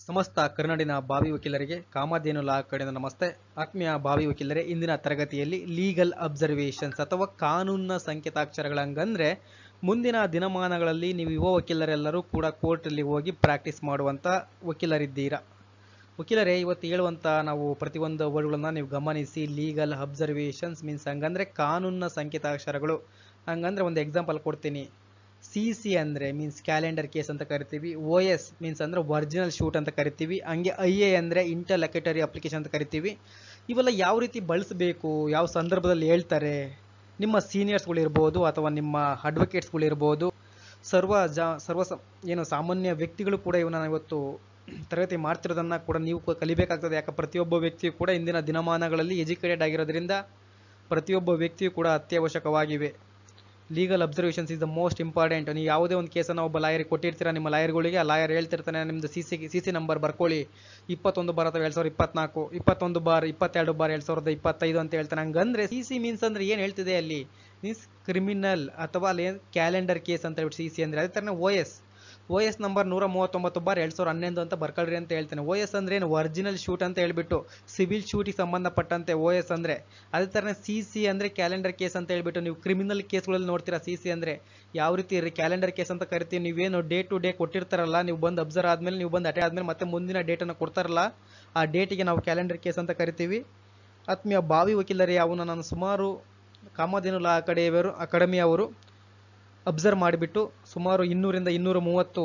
ಸಮಸ್ತ ಕರ್ನಾಡಿನ ಬಾವಿ ವಕೀಲರಿಗೆ ಕಾಮಧೇನು ಲಾ ಕಡೆಯಿಂದ ನಮಸ್ತೆ. ಆತ್ಮೀಯ ಬಾವಿ ವಕೀಲರೇ, ಇಂದಿನ ತರಗತಿಯಲ್ಲಿ ಲೀಗಲ್ ಅಬ್ಸರ್ವೇಷನ್ಸ್ ಅಥವಾ ಕಾನೂನಿನ ಸಂಕೇತಾಕ್ಷರಗಳಂಗಂದ್ರೆ ಮುಂದಿನ ದಿನಮಾನಗಳಲ್ಲಿ ನೀವು ಯುವ ವಕೀಲರೆಲ್ಲರೂ ಕೂಡ ಕೋರ್ಟಲ್ಲಿ ಹೋಗಿ ಪ್ರಾಕ್ಟೀಸ್ ಮಾಡುವಂಥ ವಕೀಲರಿದ್ದೀರಾ. ವಕೀಲರೇ, ಇವತ್ತು ಹೇಳುವಂಥ ನಾವು ಪ್ರತಿಯೊಂದು ವರ್ಡ್ಗಳನ್ನ ನೀವು ಗಮನಿಸಿ. ಲೀಗಲ್ ಅಬ್ಸರ್ವೇಷನ್ಸ್ ಮೀನ್ಸ್ ಹಂಗಂದ್ರೆ ಕಾನೂನಿನ ಸಂಕೇತಾಕ್ಷರಗಳು. ಹಂಗಂದ್ರೆ ಒಂದು ಎಕ್ಸಾಂಪಲ್ ಕೊಡ್ತೀನಿ. CC ಅಂದರೆ ಮೀನ್ಸ್ ಕ್ಯಾಲೆಂಡರ್ ಕೇಸ್ ಅಂತ ಕರಿತೀವಿ. OS ಮೀನ್ಸ್ ಅಂದ್ರೆ ಒರಿಜಿನಲ್ ಶೂಟ್ ಅಂತ ಕರಿತೀವಿ. ಹಂಗೆ IA ಅಂದರೆ ಇಂಟರ್ಲಕ್ಯುಟರಿ ಅಪ್ಲಿಕೇಶನ್ ಅಂತ ಕರಿತೀವಿ. ಇವೆಲ್ಲ ಯಾವ ರೀತಿ ಬಳಸಬೇಕು, ಯಾವ ಸಂದರ್ಭದಲ್ಲಿ ಹೇಳ್ತಾರೆ, ನಿಮ್ಮ ಸೀನಿಯರ್ಸ್ಗಳಿರ್ಬೋದು ಅಥವಾ ನಿಮ್ಮ ಅಡ್ವೊಕೇಟ್ಸ್ಗಳಿರ್ಬೋದು, ಸಾಮಾನ್ಯ ವ್ಯಕ್ತಿಗಳು ಕೂಡ ಇವನ್ನ ಇವತ್ತು ತರಗತಿ ಮಾಡ್ತಿರೋದನ್ನ ಕೂಡ ನೀವು ಕಲಿಬೇಕಾಗ್ತದೆ. ಯಾಕೆ ಪ್ರತಿಯೊಬ್ಬ ವ್ಯಕ್ತಿಯು ಕೂಡ ಇಂದಿನ ದಿನಮಾನಗಳಲ್ಲಿ ಎಜುಕೇಟೆಡ್ ಆಗಿರೋದ್ರಿಂದ ಪ್ರತಿಯೊಬ್ಬ ವ್ಯಕ್ತಿಯು ಕೂಡ ಅತ್ಯವಶ್ಯಕವಾಗಿವೆ. Legal observations is the most important. ನೀವು ಯಾವುದೇ ಒಂದು ಕೇಸನ್ನು ಒಬ್ಬ ಲಾಯರಿಗೆ ಕೊಟ್ಟಿರ್ತೀರಾ, ನಿಮ್ಮ ಲಾಯರ್ಗಳಿಗೆ ಆ ಲಾಯರ್ ಹೇಳ್ತಿರ್ತಾನೆ, ನಿಮ್ಮದು CC ನಂಬರ್ ಬರ್ಕೊಳ್ಳಿ 21/2024, 21/22/2025 ಅಂತ ಹೇಳ್ತಾನೆ. ಹಂಗಂದ್ರೆ CC ಮೀನ್ಸ್ ಅಂದ್ರೆ ಏನು ಹೇಳ್ತಿದೆ ಅಲ್ಲಿ, ಮೀನ್ಸ್ ಕ್ರಿಮಿನಲ್ ಅಥವಾ ಅಲ್ಲಿ ಕ್ಯಾಲೆಂಡರ್ ಕೇಸ್ ಅಂತ ಹೇಳ್ಬಿಟ್ಟು CC ಅಂದ್ರೆ. ಅದೇ ಥರನೇ OS ನಂಬರ್ 139/2011 ಅಂತ ಬರ್ಕೊಳ್ರಿ ಅಂತ ಹೇಳ್ತಾನೆ. OS ಅಂದ್ರೆ ಏನು, ಒರಿಜಿನಲ್ ಶೂಟ್ ಅಂತ ಹೇಳ್ಬಿಟ್ಟು ಸಿವಿಲ್ ಶೂಟಿಗೆ ಸಂಬಂಧಪಟ್ಟಂತೆ OS ಅಂದ್ರೆ. ಅದೇ ಥರನೇ CC ಅಂದ್ರೆ ಕ್ಯಾಲೆಂಡರ್ ಕೇಸ್ ಅಂತ ಹೇಳ್ಬಿಟ್ಟು ನೀವು ಕ್ರಿಮಿನಲ್ ಕೇಸ್ಗಳಲ್ಲಿ ನೋಡ್ತೀರಾ. CC ಅಂದ್ರೆ ಯಾವ ರೀತಿ ಕ್ಯಾಲೆಂಡರ್ ಕೇಸ್ ಅಂತ ಕರಿತೀವಿ. ನೀವೇನು ಡೇ ಟು ಡೇ ಕೊಟ್ಟಿರ್ತಾರಲ್ಲ, ನೀವು ಬಂದು ಅಬ್ಸರ್ವ್ ಆದ್ಮೇಲೆ, ನೀವು ಬಂದು ಅಟೆಂಡ್ ಆದ್ಮೇಲೆ ಮತ್ತೆ ಮುಂದಿನ ಡೇಟನ್ನು ಕೊಡ್ತಾರಲ್ಲ, ಆ ಡೇಟಿಗೆ ನಾವು ಕ್ಯಾಲೆಂಡರ್ ಕೇಸ್ ಅಂತ ಕರಿತೀವಿ. ಆತ್ಮೀಯ ಬಾವಿ ವಕೀಲರೇ, ಅವನ್ನ ನಾನು ಸುಮಾರು ಕಾಮಧೇನು ಲಾ ಅಕಾಡೆಮಿಯವರು ಅಬ್ಸರ್ವ್ ಮಾಡಿಬಿಟ್ಟು ಸುಮಾರು 200ರಿಂದ 230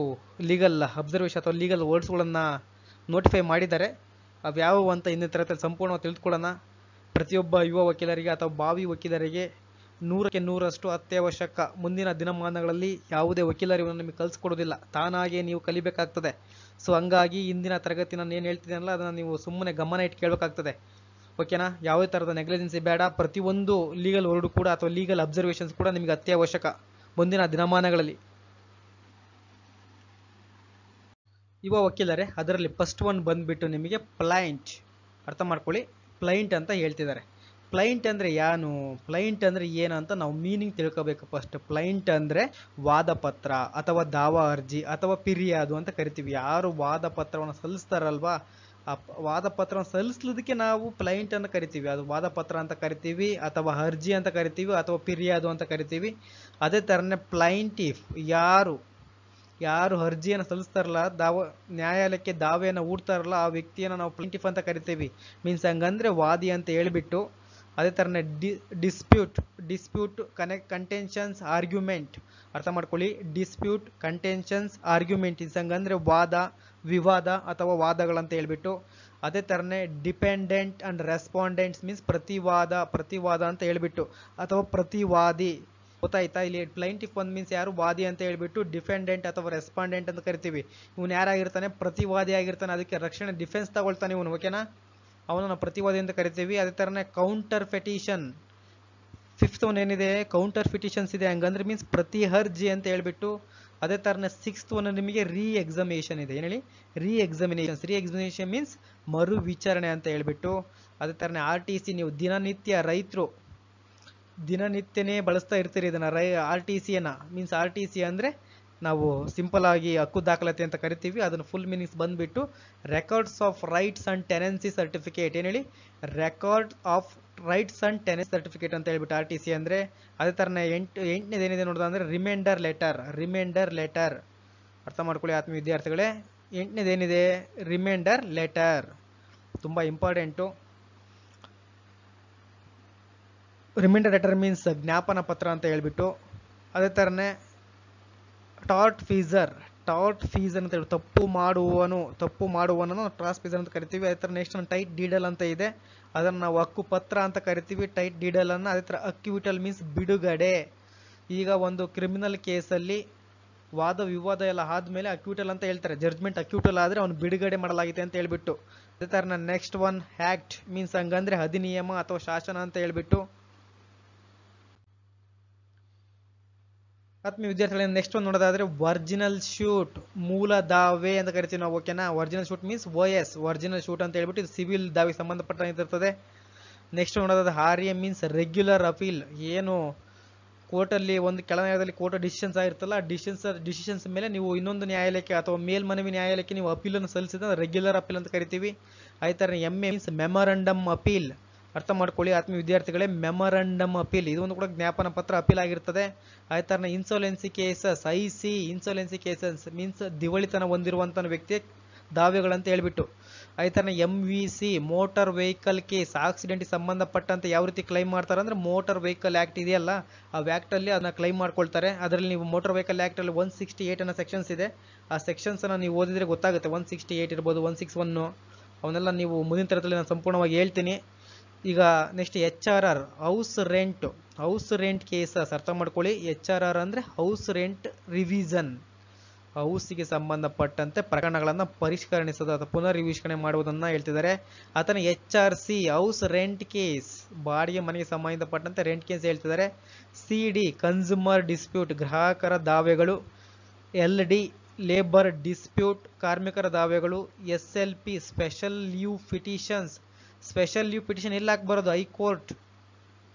ಲೀಗಲ್ ಅಬ್ಸರ್ವೇಷನ್ ಅಥವಾ ಲೀಗಲ್ ವರ್ಡ್ಸ್ಗಳನ್ನು ನೋಟಿಫೈ ಮಾಡಿದ್ದಾರೆ. ಅವ್ಯಾವು ಅಂತ ಇಂದಿನ ತರಗತಿಯಲ್ಲಿ ಸಂಪೂರ್ಣವಾಗಿ ತಿಳಿದುಕೊಳ್ಳೋಣ. ಪ್ರತಿಯೊಬ್ಬ ಯುವ ವಕೀಲರಿಗೆ ಅಥವಾ ಬಾವಿ ವಕೀಲರಿಗೆ 100ಕ್ಕೆ 100ರಷ್ಟು ಅತ್ಯವಶ್ಯಕ. ಮುಂದಿನ ದಿನಮಾನಗಳಲ್ಲಿ ಯಾವುದೇ ವಕೀಲರು ಇವನ್ನ ನಿಮಗೆ ಕಲಿಸ್ಕೊಡೋದಿಲ್ಲ, ತಾನಾಗೆ ನೀವು ಕಲಿಬೇಕಾಗ್ತದೆ. ಸೊ ಹಂಗಾಗಿ ಇಂದಿನ ತರಗತಿ ನಾನು ಏನು ಹೇಳ್ತೀನಲ್ಲ, ಅದನ್ನು ನೀವು ಸುಮ್ಮನೆ ಗಮನ ಇಟ್ಟು ಕೇಳಬೇಕಾಗ್ತದೆ. ಓಕೆನಾ? ಯಾವುದೇ ಥರದ ನೆಗ್ಲಿಜೆನ್ಸಿ ಬೇಡ. ಪ್ರತಿಯೊಂದು ಲೀಗಲ್ ವರ್ಡ್ ಕೂಡ ಅಥವಾ ಲೀಗಲ್ ಅಬ್ಸರ್ವೇಷನ್ಸ್ ಕೂಡ ನಿಮಗೆ ಅತ್ಯವಶ್ಯಕ ಮುಂದಿನ ದಿನಮಾನಗಳಲ್ಲಿ. ಯುವ ವಕೀಲರೇ, ಅದರಲ್ಲಿ ಫಸ್ಟ್ ಒನ್ ಬಂದ್ಬಿಟ್ಟು ನಿಮಗೆ ಪ್ಲೈಂಟ್. ಅರ್ಥ ಮಾಡ್ಕೊಳ್ಳಿ, ಪ್ಲೈಂಟ್ ಅಂತ ಹೇಳ್ತಿದ್ದಾರೆ. ಪ್ಲೈಂಟ್ ಅಂದರೆ ಏನು, ಪ್ಲೈಂಟ್ ಅಂದರೆ ಏನು ಅಂತ ನಾವು ಮೀನಿಂಗ್ ತಿಳ್ಕೋಬೇಕು ಫಸ್ಟ್. ಪ್ಲೈಂಟ್ ಅಂದರೆ ವಾದಪತ್ರ ಅಥವಾ ದಾವಾ ಅರ್ಜಿ ಅಥವಾ ಪಿರಿಯಾದು ಅಂತ ಕರಿತೀವಿ. ಯಾರು ವಾದ ಪತ್ರವನ್ನು ಸಲ್ಲಿಸ್ತಾರಲ್ವಾ, ಆ ವಾದಪತ್ರವನ್ನು ಸಲ್ಲಿಸಲಿದ್ದಕ್ಕೆ ನಾವು ಪ್ಲೈಂಟ್ ಅಂತ ಕರಿತೀವಿ. ಅದು ವಾದಪತ್ರ ಅಂತ ಕರಿತೀವಿ ಅಥವಾ ಅರ್ಜಿ ಅಂತ ಕರಿತೀವಿ ಅಥವಾ ಪಿರಿಯಾದು ಅಂತ ಕರಿತೀವಿ. ಅದೇ ಥರನೇ ಪ್ಲೈಂಟಿಫ್, ಯಾರು ಅರ್ಜಿಯನ್ನು ಸಲ್ಲಿಸ್ತಾರಲ್ಲ, ನ್ಯಾಯಾಲಯಕ್ಕೆ ದಾವೆಯನ್ನು ಹೂಡ್ತಾರಲ್ಲ, ಆ ವ್ಯಕ್ತಿಯನ್ನು ನಾವು ಪ್ಲೈಂಟಿಫ್ ಅಂತ ಕರಿತೀವಿ. ಮೀನ್ಸ್ ಹಂಗಂದ್ರೆ ವಾದಿ ಅಂತ ಹೇಳಿಬಿಟ್ಟು. ಅದೇ ಥರನೇ ಡಿಸ್ಪ್ಯೂಟ್ ಕಂಟೆನ್ಷನ್ಸ್ ಆರ್ಗ್ಯುಮೆಂಟ್. ಅರ್ಥ ಮಾಡ್ಕೊಳ್ಳಿ, ಡಿಸ್ಪ್ಯೂಟ್ ಕಂಟೆನ್ಷನ್ಸ್ ಆರ್ಗ್ಯುಮೆಂಟ್ ಇಸ್ ಹಂಗಂದ್ರೆ ವಾದ, ವಿವಾದ ಅಥವಾ ವಾದಗಳಂತ ಹೇಳ್ಬಿಟ್ಟು. ಅದೇ ಥರನೇ ಡಿಪೆಂಡೆಂಟ್ ಅಂಡ್ ರೆಸ್ಪಾಂಡೆಂಟ್ಸ್ ಮೀನ್ಸ್ ಪ್ರತಿವಾದ ಅಂತ ಹೇಳ್ಬಿಟ್ಟು ಅಥವಾ ಪ್ರತಿವಾದಿ. ಗೊತ್ತಾಯ್ತಾ? ಇಲ್ಲಿ ಪ್ಲೈಂಟಿಫ್ ಒಂದು ಮೀನ್ಸ್ ಯಾರು ವಾದಿ ಅಂತ ಹೇಳ್ಬಿಟ್ಟು, ಡಿಫೆಂಡೆಂಟ್ ಅಥವಾ ರೆಸ್ಪಾಂಡೆಂಟ್ ಅಂತ ಕರಿತೀವಿ. ಇವನು ಯಾರಾಗಿರ್ತಾನೆ, ಪ್ರತಿವಾದಿ ಆಗಿರ್ತಾನೆ. ಅದಕ್ಕೆ ರಕ್ಷಣೆ ಡಿಫೆನ್ಸ್ ತಗೊಳ್ತಾನೆ ಇವನು. ಓಕೆನಾ? ಅವನನ್ನು ನಾವು ಪ್ರತಿವಾದಿ ಅಂತ ಕರಿತೀವಿ. ಅದೇ ಥರನೇ ಕೌಂಟರ್ ಫೆಟಿಷನ್, ಫಿಫ್ತ್ ಒನ್ ಏನಿದೆ, ಕೌಂಟರ್ ಫಿಟಿಷನ್ಸ್ ಇದೆ. ಹಂಗಂದ್ರೆ ಮೀನ್ಸ್ ಪ್ರತಿ ಅರ್ಜಿ ಅಂತ ಹೇಳ್ಬಿಟ್ಟು. ಅದೇ ಥರನೇ ಸಿಕ್ಸ್ತ್ ಒನ್ ನಿಮಗೆ ಎಕ್ಸಾಮಿನೇಷನ್ ಇದೆ. ಏನು ಹೇಳಿ? ಎಕ್ಸಾಮಿನೇಷನ್ ಮೀನ್ಸ್ ಮರು ವಿಚಾರಣೆ ಅಂತ ಹೇಳ್ಬಿಟ್ಟು. ಅದೇ ಥರನೇ RTC, ನೀವು ರೈತರು ದಿನನಿತ್ಯನೇ ಬಳಸ್ತಾ ಇರ್ತೀರಿ ಇದನ್ನ, RTCಯನ್ನು. ಮೀನ್ಸ್ RTC ಅಂದರೆ ನಾವು ಸಿಂಪಲ್ ಆಗಿ ಹಕ್ಕು ದಾಖಲಾತಿ ಅಂತ ಕರಿತೀವಿ. ಅದನ್ನು ಫುಲ್ ಮೀನಿಂಗ್ಸ್ ಬಂದ್ಬಿಟ್ಟು records of rights and tenancy certificate. ಏನು ಹೇಳಿ? Record of rights and tenancy certificate ಅಂತ ಹೇಳ್ಬಿಟ್ಟು RTC ಅಂದರೆ. ಅದೇ ಥರನೇ ಎಂಟನೇದು ಏನಿದೆ ನೋಡೋದು ಅಂದರೆ ರಿಮೈಂಡರ್ ಲೆಟರ್. ಅರ್ಥ ಮಾಡ್ಕೊಳ್ಳಿ ಆತ್ಮೀಯ ವಿದ್ಯಾರ್ಥಿಗಳೇ, ಎಂಟನೇದೇನಿದೆ, ರಿಮೈಂಡರ್ ಲೆಟರ್. ತುಂಬ ಇಂಪಾರ್ಟೆಂಟು. ರಿಮೈಂಡರ್ ಲೆಟರ್ ಮೀನ್ಸ್ ಜ್ಞಾಪನ ಪತ್ರ ಅಂತ ಹೇಳ್ಬಿಟ್ಟು. ಅದೇ ಥರನೇ ಟಾರ್ಟ್ ಫೀಸರ್ ಅಂತ ಹೇಳಿ, ತಪ್ಪು ಮಾಡುವವನನ್ನು ಟಾರ್ಟ್ ಫೀಸರ್ ಅಂತ ಕರಿತೀವಿ. ಅದೇ ಥರ ನೆಕ್ಸ್ಟ್ ಟೈಟ್ ಡೀಡಲ್ ಅಂತ ಇದೆ, ಅದನ್ನು ನಾವು ಹಕ್ಕು ಪತ್ರ ಅಂತ ಕರಿತೀವಿ, ಟೈಟ್ ಡೀಡಲ್ ಅನ್ನು. ಅದೇ ಥರ ಅಕ್ಯೂಟಲ್ ಮೀನ್ಸ್ ಬಿಡುಗಡೆ. ಈಗ ಒಂದು ಕ್ರಿಮಿನಲ್ ಕೇಸಲ್ಲಿ ವಾದ ವಿವಾದ ಎಲ್ಲ ಆದಮೇಲೆ ಅಕ್ಯೂಟಲ್ ಅಂತ ಹೇಳ್ತಾರೆ. ಜಡ್ಜ್ಮೆಂಟ್ ಅಕ್ಯೂಟಲ್ ಆದರೆ ಅವನು ಬಿಡುಗಡೆ ಮಾಡಲಾಗಿದೆ ಅಂತ ಹೇಳ್ಬಿಟ್ಟು. ಅದೇ ಥರ ನೆಕ್ಸ್ಟ್ ಒನ್ ಆ್ಯಕ್ಟ್ ಮೀನ್ಸ್ ಹಂಗಂದ್ರೆ ಅಧಿನಿಯಮ ಅಥವಾ ಶಾಸನ ಅಂತ ಹೇಳ್ಬಿಟ್ಟು. ಆತ್ಮೀಯ ವಿದ್ಯಾರ್ಥಿಗಳ ನೆಕ್ಸ್ಟ್ ಒಂದು ನೋಡೋದಾದ್ರೆ ಒರಿಜಿನಲ್ ಶೂಟ್, ಮೂಲ ದಾವೆ ಅಂತ ಕರಿತೀವಿ ನಾವು. ಓಕೆನಾ? Original shoot means OS, original shoot ಅಂತ ಹೇಳ್ಬಿಟ್ಟು ಇದು ಸಿವಿಲ್ ದಾವೆಗೆ ಸಂಬಂಧಪಟ್ಟಂತಿರ್ತದೆ. ನೆಕ್ಸ್ಟ್ ನೋಡೋದಾದ್ರೆ RA ಮೀನ್ಸ್ ರೆಗ್ಯುಲರ್ ಅಪೀಲ್. ಏನು ಕೋರ್ಟಲ್ಲಿ ಒಂದು ಕೆಳ ನ್ಯಾಯಾಲಯದಲ್ಲಿ ಕೋರ್ಟ್ ಡಿಸಿಷನ್ಸ್ ಆಗಿರ್ತಲ್ಲ, ಡಿಸಿಷನ್ಸ್ ಮೇಲೆ ನೀವು ಇನ್ನೊಂದು ನ್ಯಾಯಾಲಯಕ್ಕೆ ಅಥವಾ ಮೇಲ್ಮನವಿ ನ್ಯಾಯಾಲಯಕ್ಕೆ ನೀವು ಅಪೀಲನ್ನು ಸಲ್ಲಿಸಿದ್ರೆ ರೆಗ್ಯುಲರ್ ಅಪೀಲ್ ಅಂತ ಕರಿತೀವಿ. ಅದೇ ಥರ MA ಮೀನ್ಸ್ ಮೆಮೊರಂಡಮ್ ಅಪೀಲ್. ಅರ್ಥ ಮಾಡ್ಕೊಳ್ಳಿ ಆತ್ಮೀಯ ವಿದ್ಯಾರ್ಥಿಗಳೇ, ಮೆಮೊರಂಡಮ್ ಅಪೀಲ್ ಇದೊಂದು ಕೂಡ ಜ್ಞಾಪನ ಪತ್ರ ಅಪೀಲ್ ಆಗಿರ್ತದೆ. ಅದೇ ಥರ ಇನ್ಸೋಲೆನ್ಸಿ ಕೇಸಸ್, IC ಇನ್ಸೋಲೆನ್ಸಿ ಕೇಸಸ್ ಮೀನ್ಸ್ ದಿವಳಿತನ ಹೊಂದಿರುವಂಥ ವ್ಯಕ್ತಿಯ ದಾವೆಗಳಂತ ಹೇಳ್ಬಿಟ್ಟು. ಅದೇ ಥರ MVC ಮೋಟಾರ್ ವೆಹಿಕಲ್ ಕೇಸ್, ಆಕ್ಸಿಡೆಂಟ್ಗೆ ಸಂಬಂಧಪಟ್ಟಂತೆ ಯಾವ ರೀತಿ ಕ್ಲೈಮ್ ಮಾಡ್ತಾರೆ ಅಂದರೆ ಮೋಟಾರ್ ವೆಹಿಕಲ್ ಆ್ಯಕ್ಟ್ ಇದೆಯಲ್ಲ, ಆ ಆ್ಯಕ್ಟಲ್ಲಿ ಅದನ್ನ ಕ್ಲೈಮ್ ಮಾಡ್ಕೊಳ್ತಾರೆ. ಅದರಲ್ಲಿ ನೀವು ಮೋಟಾರ್ ವೆಹಿಕಲ್ ಆ್ಯಕ್ಟಲ್ಲಿ 168 ಅನ್ನೋ ಸೆಕ್ಷನ್ಸ್ ಇದೆ. ಆ ಸೆಕ್ಷನ್ಸನ್ನು ನೀವು ಓದಿದ್ರೆ ಗೊತ್ತಾಗುತ್ತೆ. 168 ಇರ್ಬೋದು, 161 ಅವನ್ನೆಲ್ಲ ನೀವು ಮುಂದಿನ ತರದಲ್ಲಿ ನಾನು ಸಂಪೂರ್ಣವಾಗಿ ಹೇಳ್ತೀನಿ. ಈಗ next HRR house rent cases. ಅರ್ಥ ಮಾಡ್ಕೊಳ್ಳಿ, HRR ಅಂದರೆ ಹೌಸ್ ರೆಂಟ್ ರಿವಿಷನ್, ಹೌಸ್ಗೆ ಸಂಬಂಧಪಟ್ಟಂತೆ ಪ್ರಕರಣಗಳನ್ನು ಪರಿಷ್ಕರಣಿಸೋದು ಅಥವಾ ಪುನರ್ ರಿವಿಷಣೆ ಮಾಡುವುದನ್ನು ಹೇಳ್ತಿದ್ದಾರೆ. ಆತನ HRC ಹೌಸ್ ರೆಂಟ್ ಕೇಸ್, ಬಾಡಿಗೆ ಮನೆಗೆ ಸಂಬಂಧಪಟ್ಟಂತೆ ರೆಂಟ್ ಕೇಸ್ ಹೇಳ್ತಿದ್ದಾರೆ. CD ಕನ್ಸ್ಯೂಮರ್ ಡಿಸ್ಪ್ಯೂಟ್, ಗ್ರಾಹಕರ ದಾವೆಗಳು. LD ಲೇಬರ್ ಡಿಸ್ಪ್ಯೂಟ್, ಕಾರ್ಮಿಕರ ದಾವೆಗಳು. SLP special leave petitions. Special leave petition ಎಲ್ಲ ಬರೋದು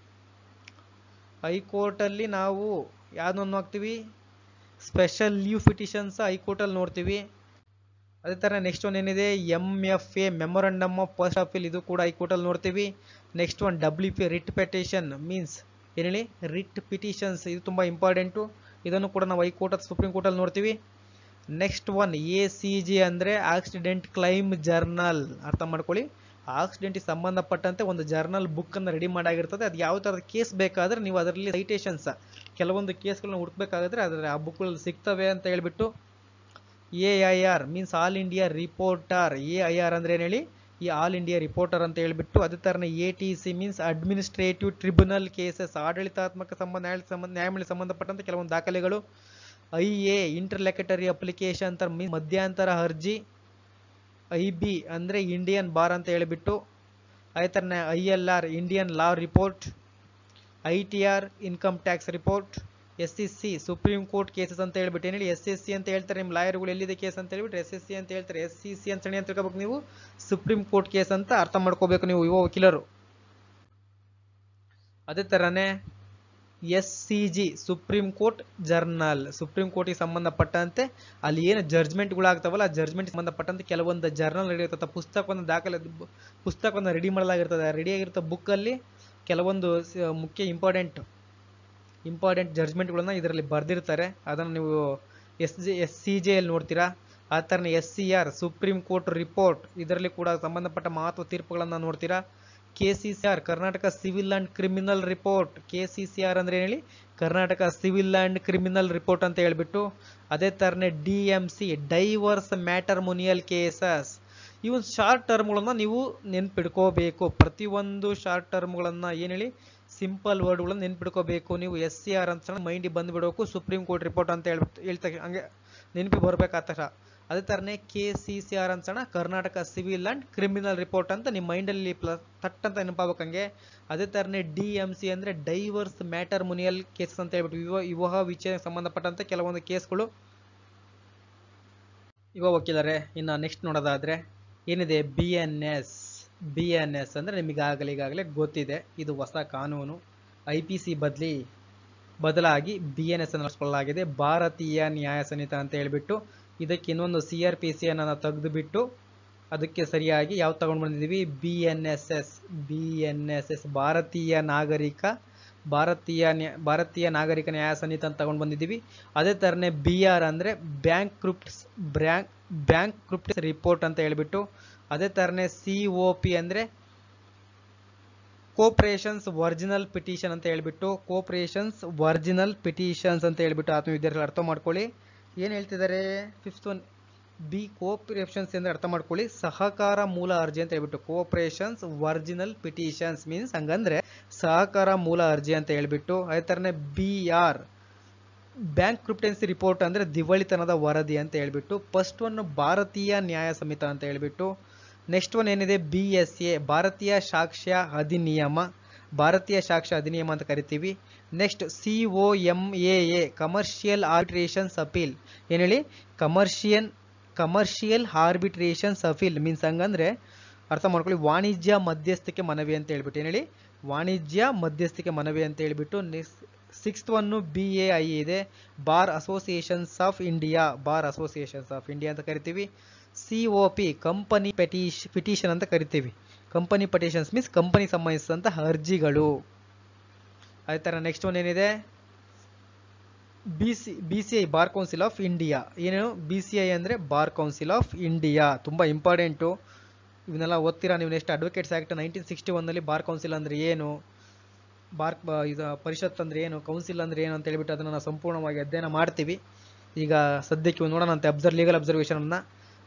ಹೈಕೋರ್ಟಲ್ಲಿ ನಾವು ಯಾವ್ದನ್ನು ಹಾಕ್ತೀವಿ, ಸ್ಪೆಷಲ್ ಲೀವ್ ಪಿಟಿಷನ್ಸ್ ಹೈಕೋರ್ಟಲ್ಲಿ ನೋಡ್ತೀವಿ. ಅದೇ ಥರ ನೆಕ್ಸ್ಟ್ ಒನ್ ಏನಿದೆ MFA memorandum of first appeal, ಇದು ಕೂಡ ಹೈಕೋರ್ಟಲ್ಲಿ ನೋಡ್ತೀವಿ. Next one WP writ petition means ಏನು ಹೇಳಿ, ರಿಟ್ ಪಿಟಿಷನ್ಸ್, ಇದು ತುಂಬ ಇಂಪಾರ್ಟೆಂಟು. ಇದನ್ನು ಕೂಡ ನಾವು ಹೈಕೋರ್ಟ್ ಸುಪ್ರೀಂ ಕೋರ್ಟಲ್ಲಿ ನೋಡ್ತೀವಿ. ನೆಕ್ಸ್ಟ್ ಒನ್ ACJ ಅಂದರೆ ಆಕ್ಸಿಡೆಂಟ್ ಕ್ಲೈಮ್ ಜರ್ನಲ್. ಅರ್ಥ ಮಾಡ್ಕೊಳ್ಳಿ, ಆಕ್ಸಿಡೆಂಟ್ಗೆ ಸಂಬಂಧಪಟ್ಟಂತೆ ಒಂದು ಜರ್ನಲ್ ಬುಕ್ಕನ್ನು ರೆಡಿ ಮಾಡಾಗಿರ್ತದೆ. ಅದು ಯಾವ ಥರದ ಕೇಸ್ ಬೇಕಾದರೆ ನೀವು ಅದರಲ್ಲಿ ಸೈಟೇಷನ್ಸ್ ಕೆಲವೊಂದು ಕೇಸ್ಗಳನ್ನ ಹುಡುಕ್ಬೇಕಾದ್ರೆ ಅದರ ಆ ಬುಕ್ಗಳಲ್ಲಿ ಸಿಗ್ತವೆ ಅಂತ ಹೇಳ್ಬಿಟ್ಟು. AIR means all India reporter. AIR ಅಂದರೆ ಏನು ಹೇಳಿ, ಈ ಆಲ್ ಇಂಡಿಯಾ ರಿಪೋರ್ಟರ್ ಅಂತ ಹೇಳ್ಬಿಟ್ಟು. ಅದೇ ಥರನೇ ATC means administrative tribunal cases, ಆಡಳಿತಾತ್ಮಕ ನ್ಯಾಯಮಂಡಳಿ ಸಂಬಂಧಪಟ್ಟಂತೆ ಕೆಲವೊಂದು ದಾಖಲೆಗಳು. IA ಇಂಟರ್ಲೆಕ್ಯುಟರಿ ಅಪ್ಲಿಕೇಶನ್ ಅಂತ ಮೀನ್ಸ್ ಮಧ್ಯಂತರ ಅರ್ಜಿ. IB ಅಂದರೆ ಇಂಡಿಯನ್ ಬಾರ್ ಅಂತ ಹೇಳಿಬಿಟ್ಟು. ಅದೇ ಥರನೇ ILR Indian law report. ITR income tax report. SCC supreme court cases ಅಂತ ಹೇಳ್ಬಿಟ್ಟು. ಏನು ಹೇಳಿ, SSC ಅಂತ ಹೇಳ್ತಾರೆ ನಿಮ್ಮ ಲಾಯರ್ಗಳು, ಎಲ್ಲಿದೆ ಕೇಸ್ ಅಂತ ಹೇಳ್ಬಿಟ್ಟು SSC ಅಂತ ಹೇಳ್ತಾರೆ. SCC ಅಂತ ತಿಳ್ಕೊಬೇಕು ನೀವು, ಸುಪ್ರೀಂ ಕೋರ್ಟ್ ಕೇಸ್ ಅಂತ ಅರ್ಥ ಮಾಡ್ಕೋಬೇಕು ನೀವು ಯುವ ವಕೀಲರು. ಅದೇ ಥರನೇ SCG supreme court journal, supreme ಕೋರ್ಟ್ಗೆ ಸಂಬಂಧಪಟ್ಟಂತೆ ಅಲ್ಲಿ ಏನು ಜಡ್ಜ್ಮೆಂಟ್ಗಳಾಗ್ತಾವಲ್ಲ ಆ ಜಡ್ಜ್ಮೆಂಟ್ ಸಂಬಂಧಪಟ್ಟಂತೆ ಕೆಲವೊಂದು ಜರ್ನಲ್ ರೆಡಿ ಇರ್ತದೆ, ಪುಸ್ತಕವನ್ನು ರೆಡಿ ಮಾಡಲಾಗಿರ್ತದೆ. ರೆಡಿಯಾಗಿರ್ತದೆ ಬುಕ್ಕಲ್ಲಿ ಕೆಲವೊಂದು ಮುಖ್ಯ ಇಂಪಾರ್ಟೆಂಟ್ ಜಡ್ಜ್ಮೆಂಟ್ಗಳನ್ನ ಇದರಲ್ಲಿ ಬರೆದಿರ್ತಾರೆ. ಅದನ್ನು ನೀವು SCJಯಲ್ಲಿ ನೋಡ್ತೀರಾ. ಆ ಥರನೇ SCR ಸುಪ್ರೀಂ ಕೋರ್ಟ್ ರಿಪೋರ್ಟ್, ಇದರಲ್ಲಿ ಕೂಡ ಸಂಬಂಧಪಟ್ಟ ಮಹತ್ವ ತೀರ್ಪುಗಳನ್ನು ನೋಡ್ತೀರಾ. KCCR Karnataka civil and criminal report. KCCR ಅಂದರೆ ಹೇಳಿ, Karnataka civil and criminal report ಅಂತ ಹೇಳ್ಬಿಟ್ಟು. ಅದೇ ಥರನೇ DMC ಡೈವರ್ಸ್ ಮ್ಯಾಟರ್ಮೋನಿಯಲ್ ಕೇಸಸ್. ಈ ಒಂದು ಶಾರ್ಟ್ ಟರ್ಮ್ಗಳನ್ನು ನೀವು ನೆನ್ಪಿಡ್ಕೋಬೇಕು. ಪ್ರತಿಯೊಂದು ಶಾರ್ಟ್ ಟರ್ಮ್ಗಳನ್ನು ಏನು ಹೇಳಿ, ಸಿಂಪಲ್ ವರ್ಡ್ಗಳನ್ನು ನೆನ್ಪಿಡ್ಕೋಬೇಕು ನೀವು. SCR ಅಂತ ಮೈಂಡಿಗೆ ಬಂದುಬಿಡಬೇಕು, ಸುಪ್ರೀಂ ಕೋರ್ಟ್ ರಿಪೋರ್ಟ್ ಅಂತ ಹೇಳ್ತಾ ಹಂಗೆ ನೆನಪಿ ಬರಬೇಕಾದ ತಕ್ಷಣ. ಅದೇ ಥರನೇ KCCR ಅಂತ Karnataka civil and criminal report ಅಂತ ನಿಮ್ಮ ಮೈಂಡಲ್ಲಿ ತಟ್ ಅಂತ ನೆನಪಾಗಬೇಕಂಗೆ. ಅದೇ ಥರನೇ DMC ಅಂದರೆ ಡೈವರ್ಸ್ ಮ್ಯಾಟರ್ಮೋನಿಯಲ್ ಕೇಸಸ್ ಅಂತ ಹೇಳ್ಬಿಟ್ಟು. ವಿವಾಹ ವಿಚ್ಛೇದಕ್ಕೆ ಸಂಬಂಧಪಟ್ಟಂತೆ ಕೆಲವೊಂದು ಕೇಸ್ಗಳು. ಯುವ ವಕೀಲರೇ, ಇನ್ನು ನೆಕ್ಸ್ಟ್ ನೋಡೋದಾದರೆ ಏನಿದೆ BNS ಅಂದರೆ ನಿಮಗೆ ಈಗಾಗಲೇ ಗೊತ್ತಿದೆ. ಇದು ಹೊಸ ಕಾನೂನು. IPC ಬದಲಾಗಿ BNS ಅನ್ನು ಬಳಸಿಕೊಳ್ಳಲಾಗಿದೆ, ಭಾರತೀಯ ನ್ಯಾಯ ಸಂಹಿತೆ ಅಂತ ಹೇಳ್ಬಿಟ್ಟು. ಇದಕ್ಕೆ ಇನ್ನೊಂದು CRPC ಅನ್ನು ತೆಗೆದುಬಿಟ್ಟು ಅದಕ್ಕೆ ಸರಿಯಾಗಿ ಯಾವ ತಗೊಂಡು ಬಂದಿದ್ದೀವಿ, BNSS ಭಾರತೀಯ ನಾಗರಿಕ ನ್ಯಾಯ ಸಂಹಿತೆ ಅಂತ ತಗೊಂಡು ಬಂದಿದ್ದೀವಿ. ಅದೇ ಥರನೇ BR ಅಂದರೆ ಬ್ಯಾಂಕ್ರಪ್ಟ್ಸಿ ರಿಪೋರ್ಟ್ ಅಂತ ಹೇಳ್ಬಿಟ್ಟು. ಅದೇ ಥರನೇ COP ಅಂದರೆ ಕೋಪರೇಷನ್ಸ್ ಒರಿಜಿನಲ್ ಪಿಟಿಷನ್ ಅಂತ ಹೇಳ್ಬಿಟ್ಟು. ಆತ್ಮ ವಿದ್ಯಾರ್ಥಿಗಳು ಅರ್ಥ ಮಾಡ್ಕೊಳ್ಳಿ ಏನು ಹೇಳ್ತಿದ್ದಾರೆ. ಫಿಫ್ತ್ ಒನ್ ಕೋಪರೇಷನ್ಸ್ ಅಂದರೆ ಅರ್ಥ ಮಾಡ್ಕೊಳ್ಳಿ, ಸಹಕಾರ ಮೂಲ ಅರ್ಜಿ ಅಂತ ಹೇಳ್ಬಿಟ್ಟು. ಕೋಪರೇಷನ್ಸ್ ಒರಿಜಿನಲ್ ಪಿಟಿಷನ್ಸ್ ಮೀನ್ಸ್ ಹಂಗಂದ್ರೆ ಸಹಕಾರ ಮೂಲ ಅರ್ಜಿ ಅಂತ ಹೇಳ್ಬಿಟ್ಟು. ಅದೇ ಥರನೇ BR ಬ್ಯಾಂಕ್ರಪ್ಟೆನ್ಸಿ ರಿಪೋರ್ಟ್ ಅಂದರೆ ದಿವಾಳಿತನದ ವರದಿ ಅಂತ ಹೇಳ್ಬಿಟ್ಟು. ಫಸ್ಟ್ ಒನ್ ಭಾರತೀಯ ನ್ಯಾಯ ಸಂಹಿತ ಅಂತ ಹೇಳ್ಬಿಟ್ಟು. ನೆಕ್ಸ್ಟ್ ಒನ್ ಏನಿದೆ BSA ಭಾರತೀಯ ಸಾಕ್ಷ್ಯ ಅಧಿನಿಯಮ ಅಂತ ಕರಿತೀವಿ. Next COMAA commercial arbitrations appeal. ಏನು ಹೇಳಿ, ಕಮರ್ಷಿಯಲ್ ಆರ್ಬಿಟ್ರೇಷನ್ಸ್ ಅಪೀಲ್ ಮೀನ್ಸ್ ಹಂಗಂದ್ರೆ ಅರ್ಥ ಮಾಡ್ಕೊಳ್ಳಿ ವಾಣಿಜ್ಯ ಮಧ್ಯಸ್ಥಿಕೆ ಮನವಿ ಅಂತ ಹೇಳ್ಬಿಟ್ಟು. ಏನು ಹೇಳಿ, ವಾಣಿಜ್ಯ ಮಧ್ಯಸ್ಥಿಕೆ ಮನವಿ ಅಂತ ಹೇಳ್ಬಿಟ್ಟು. ಸಿಕ್ಸ್ತ್ ಒನ್ BAI ಇದೆ, bar associations of India, bar associations of India ಅಂತ ಕರಿತೀವಿ. COP ಕಂಪನಿ ಪಿಟಿಷನ್ ಅಂತ ಕರಿತೀವಿ. ಕಂಪನಿ ಪಟಿಷನ್ಸ್ ಮೀನ್ಸ್ ಕಂಪನಿ ಸಂಬಂಧಿಸಿದಂತ ಅರ್ಜಿಗಳು. ಅದೇ ತರ ನೆಕ್ಸ್ಟ್ ಒನ್ ಏನಿದೆ, BCI bar council of India. ಏನು BCI ಅಂದ್ರೆ ಬಾರ್ ಕೌನ್ಸಿಲ್ ಆಫ್ ಇಂಡಿಯಾ, ತುಂಬಾ ಇಂಪಾರ್ಟೆಂಟು. ಇವನ್ನೆಲ್ಲ ಓದ್ತೀರಾ ನೀವು. Next advocates act 1961 bar council ಅಂದ್ರೆ ಏನು, ಇದು ಪರಿಷತ್ ಅಂದ್ರೆ ಏನು, ಕೌನ್ಸಿಲ್ ಅಂದ್ರೆ ಏನು ಅಂತ ಹೇಳ್ಬಿಟ್ಟು ಅದನ್ನ ನಾವು ಸಂಪೂರ್ಣವಾಗಿ ಅಧ್ಯಯನ ಮಾಡ್ತೀವಿ. ಈಗ ಸದ್ಯಕ್ಕೆ ನೋಡೋಣ ಅಂತ ಲೀಗಲ್ ಅಬ್ಸರ್ವೇಷನ್ ಅನ್ನ.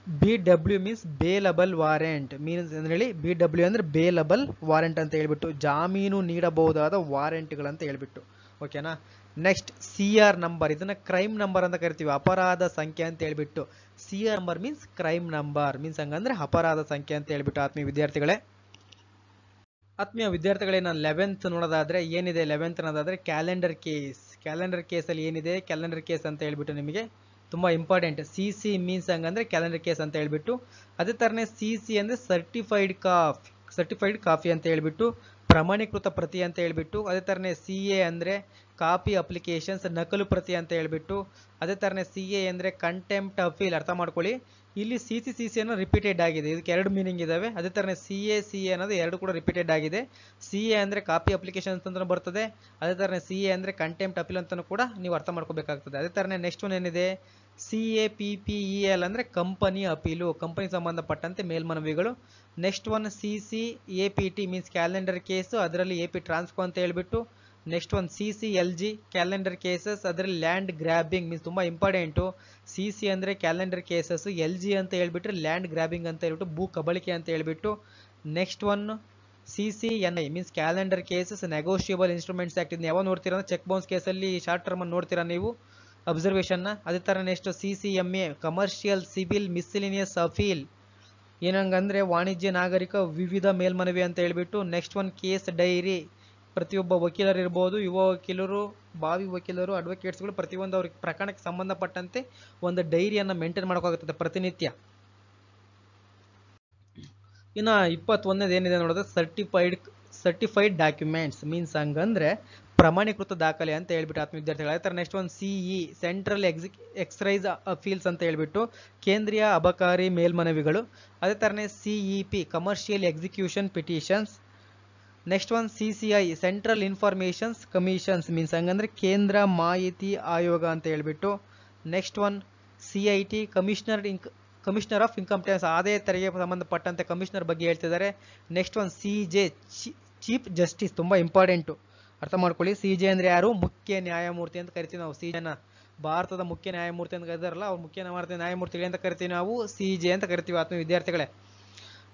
BW means bailable warrant means ಅಂತ ಹೇಳಿ, BW ಅಂದ್ರೆ ಬೇಲಬಲ್ ವಾರೆಂಟ್ ಅಂತ ಹೇಳ್ಬಿಟ್ಟು, ಜಾಮೀನು ನೀಡಬಹುದಾದ ವಾರೆಂಟ್ಗಳಂತ ಹೇಳ್ಬಿಟ್ಟು. ಓಕೆನಾ. ನೆಕ್ಸ್ಟ್ CR ನಂಬರ್, ಇದನ್ನ ಕ್ರೈಮ್ ನಂಬರ್ ಅಂತ ಕರಿತೀವಿ, ಅಪರಾಧ ಸಂಖ್ಯೆ ಅಂತ ಹೇಳ್ಬಿಟ್ಟು. CR number means crime number means ಹಂಗಂದ್ರೆ ಅಪರಾಧ ಸಂಖ್ಯೆ ಅಂತ ಹೇಳ್ಬಿಟ್ಟು. ಆತ್ಮೀಯ ವಿದ್ಯಾರ್ಥಿಗಳೇ, ನಾವು 11th ನೋಡೋದಾದ್ರೆ ಏನಿದೆ, 11th ಅನ್ನೋದಾದ್ರೆ ಕ್ಯಾಲೆಂಡರ್ ಕೇಸ್. ಕ್ಯಾಲೆಂಡರ್ ಕೇಸ್ ಅಲ್ಲಿ ಏನಿದೆ, ಕ್ಯಾಲೆಂಡರ್ ಕೇಸ್ ಅಂತ ಹೇಳ್ಬಿಟ್ಟು ನಿಮಗೆ ತುಂಬಾ ಇಂಪಾರ್ಟೆಂಟ್. CC ಮೀನ್ಸ್ ಹಂಗಂದ್ರೆ ಕ್ಯಾಲೆಂಡರ್ ಕೇಸ್ ಅಂತ ಹೇಳ್ಬಿಟ್ಟು. ಅದೇ ತರನೇ CC ಅಂದ್ರೆ ಸರ್ಟಿಫೈಡ್ ಕಾಪಿ ಅಂತ ಹೇಳ್ಬಿಟ್ಟು, ಪ್ರಮಾಣೀಕೃತ ಪ್ರತಿ ಅಂತ ಹೇಳ್ಬಿಟ್ಟು. ಅದೇ ತರನೇ CA ಅಂದ್ರೆ ಕಾಪಿ ಅಪ್ಲಿಕೇಶನ್ಸ್, ನಕಲು ಪ್ರತಿ ಅಂತ ಹೇಳ್ಬಿಟ್ಟು. ಅದೇ ತರನೇ CA ಅಂದ್ರೆ ಕಂಟೆಂಪ್ಟ್ ಅಪೀಲ್. ಅರ್ಥ ಮಾಡ್ಕೊಳ್ಳಿ, ಇಲ್ಲಿ CC ಅನ್ನೋ ರಿಪೀಟೆಡ್ ಆಗಿದೆ, ಇದಕ್ಕೆ ಎರಡು ಮೀನಿಂಗ್ ಇದಾವೆ. ಅದೇ ತರನೇ CA ಅನ್ನೋದು ಎರಡು ಕೂಡ ರಿಪೀಟೆಡ್ ಆಗಿದೆ. CA ಅಂದ್ರೆ ಕಾಪಿ ಅಪ್ಲಿಕೇಶನ್ಸ್ ಅಂತ ಬರ್ತದೆ, ಅದೇ ತರನೇ CA ಅಂದ್ರೆ ಕಂಟೆಂಪ್ಟ್ ಅಪೀಲ್ ಅಂತ ಕೂಡ ನೀವು ಅರ್ಥ ಮಾಡ್ಕೋಬೇಕಾಗ್ತದೆ. ಅದೇ ತರನೇ ನೆಕ್ಸ್ಟ್ ಒನ್ ಏನಿದೆ, CAPPEL ಅಂದ್ರೆ ಕಂಪನಿ ಅಪೀಲು, ಕಂಪನಿ ಸಂಬಂಧಪಟ್ಟಂತೆ ಮೇಲ್ಮನವಿಗಳು. Next one CCAPT means calendar case, ಅದರಲ್ಲಿ AP ಟ್ರಾನ್ಸ್ಕೋ ಅಂತ ಹೇಳ್ಬಿಟ್ಟು. Next one CCLG calendar cases, ಅದರಲ್ಲಿ ಲ್ಯಾಂಡ್ ಗ್ರಾಬಿಂಗ್ ಮೀನ್ಸ್ ತುಂಬಾ ಇಂಪಾರ್ಟೆಂಟು. CC ಅಂದ್ರೆ ಕ್ಯಾಲೆಂಡರ್ ಕೇಸಸ್, LG ಅಂತ ಹೇಳ್ಬಿಟ್ರೆ ಲ್ಯಾಂಡ್ ಗ್ರಾಬಿಂಗ್ ಅಂತ ಹೇಳ್ಬಿಟ್ಟು, ಭೂ ಕಬಳಿಕೆ ಅಂತ ಹೇಳ್ಬಿಟ್ಟು. Next one CCNI means calendar cases negotiable instruments act. ಇದನ್ನ ಯಾವಾಗ ನೋಡ್ತೀರಾ ಅಂದ್ರೆ ಚೆಕ್ ಬೌನ್ಸ್ ಕೇಸಲ್ಲಿ ಶಾರ್ಟ್ ಟರ್ಮ್ ಅನ್ನು ನೋಡ್ತೀರಾ ನೀವು ಅಬ್ಸರ್ವೇಷನ್ ನ. ಅದೇ ತರ next CCMA commercial civil miscellaneous appeal, ಏನಂಗಂದ್ರೆ ವಾಣಿಜ್ಯ ನಾಗರಿಕ ವಿವಿಧ ಮೇಲ್ಮನವಿ ಅಂತ ಹೇಳ್ಬಿಟ್ಟು. ನೆಕ್ಸ್ಟ್ ಒನ್ ಕೇಸ್ ಡೈರಿ, ಪ್ರತಿಯೊಬ್ಬ ವಕೀಲರು ಇರ್ಬೋದು, ಯುವ ವಕೀಲರು, ಭಾವಿ ವಕೀಲರು, ಅಡ್ವೊಕೇಟ್ಸ್ಗಳು ಪ್ರತಿಯೊಂದು ಅವ್ರಿಗೆ ಪ್ರಕರಣಕ್ಕೆ ಸಂಬಂಧಪಟ್ಟಂತೆ ಒಂದು ಡೈರಿಯನ್ನ ಮೇಂಟೈನ್ ಮಾಡೋಕ್ಕಾಗುತ್ತದೆ ಪ್ರತಿನಿತ್ಯ. ಇನ್ನ 21ನೇದು ಏನಿದೆ ನೋಡಿದ್ರೆ ಸರ್ಟಿಫೈಡ್ ಡಾಕ್ಯುಮೆಂಟ್ಸ್ ಮೀನ್ಸ್ ಹಂಗಂದ್ರೆ ಪ್ರಮಾಣೀಕೃತ ದಾಖಲೆ ಅಂತ ಹೇಳ್ಬಿಟ್ಟು ಆತ್ಮ ವಿದ್ಯಾರ್ಥಿಗಳು. ಅದೇ ತರ ನೆಕ್ಸ್ಟ್ ಒಂದು CE ಸೆಂಟ್ರಲ್ ಎಕ್ಸೈಸ್ ಅಫೀಲ್ಸ್ ಅಂತ ಹೇಳ್ಬಿಟ್ಟು, ಕೇಂದ್ರೀಯ ಅಬಕಾರಿ ಮೇಲ್ಮನವಿಗಳು. ಅದೇ ತರನೇ CEP commercial execution petitions. Next one CCI central informations commissions means ಹಂಗಂದ್ರೆ ಕೇಂದ್ರ ಮಾಹಿತಿ ಆಯೋಗ ಅಂತ ಹೇಳ್ಬಿಟ್ಟು. Next one CIT commissioner of income tax, ಆದಾಯ ತೆರಿಗೆ ಸಂಬಂಧಪಟ್ಟಂತೆ ಕಮಿಷನರ್ ಬಗ್ಗೆ ಹೇಳ್ತಿದ್ದಾರೆ. Next one CJ chief justice, ತುಂಬಾ ಇಂಪಾರ್ಟೆಂಟು, ಅರ್ಥ ಮಾಡ್ಕೊಳ್ಳಿ. CJ ಅಂದ್ರೆ ಯಾರು, ಮುಖ್ಯ ನ್ಯಾಯಮೂರ್ತಿ ಅಂತ ಕರಿತೀವಿ ನಾವು. CJ ಭಾರತದ ಮುಖ್ಯ ನ್ಯಾಯಮೂರ್ತಿ ಅಂತ ಕರೀತಾರಲ್ಲ, ಅವ್ರು ಮುಖ್ಯ ನ್ಯಾಯಮೂರ್ತಿಗಳು ಅಂತ ಕರಿತೀವಿ ನಾವು, CJ ಅಂತ ಕರಿತೀವಿ ಆತ್ಮ ವಿದ್ಯಾರ್ಥಿಗಳೇ.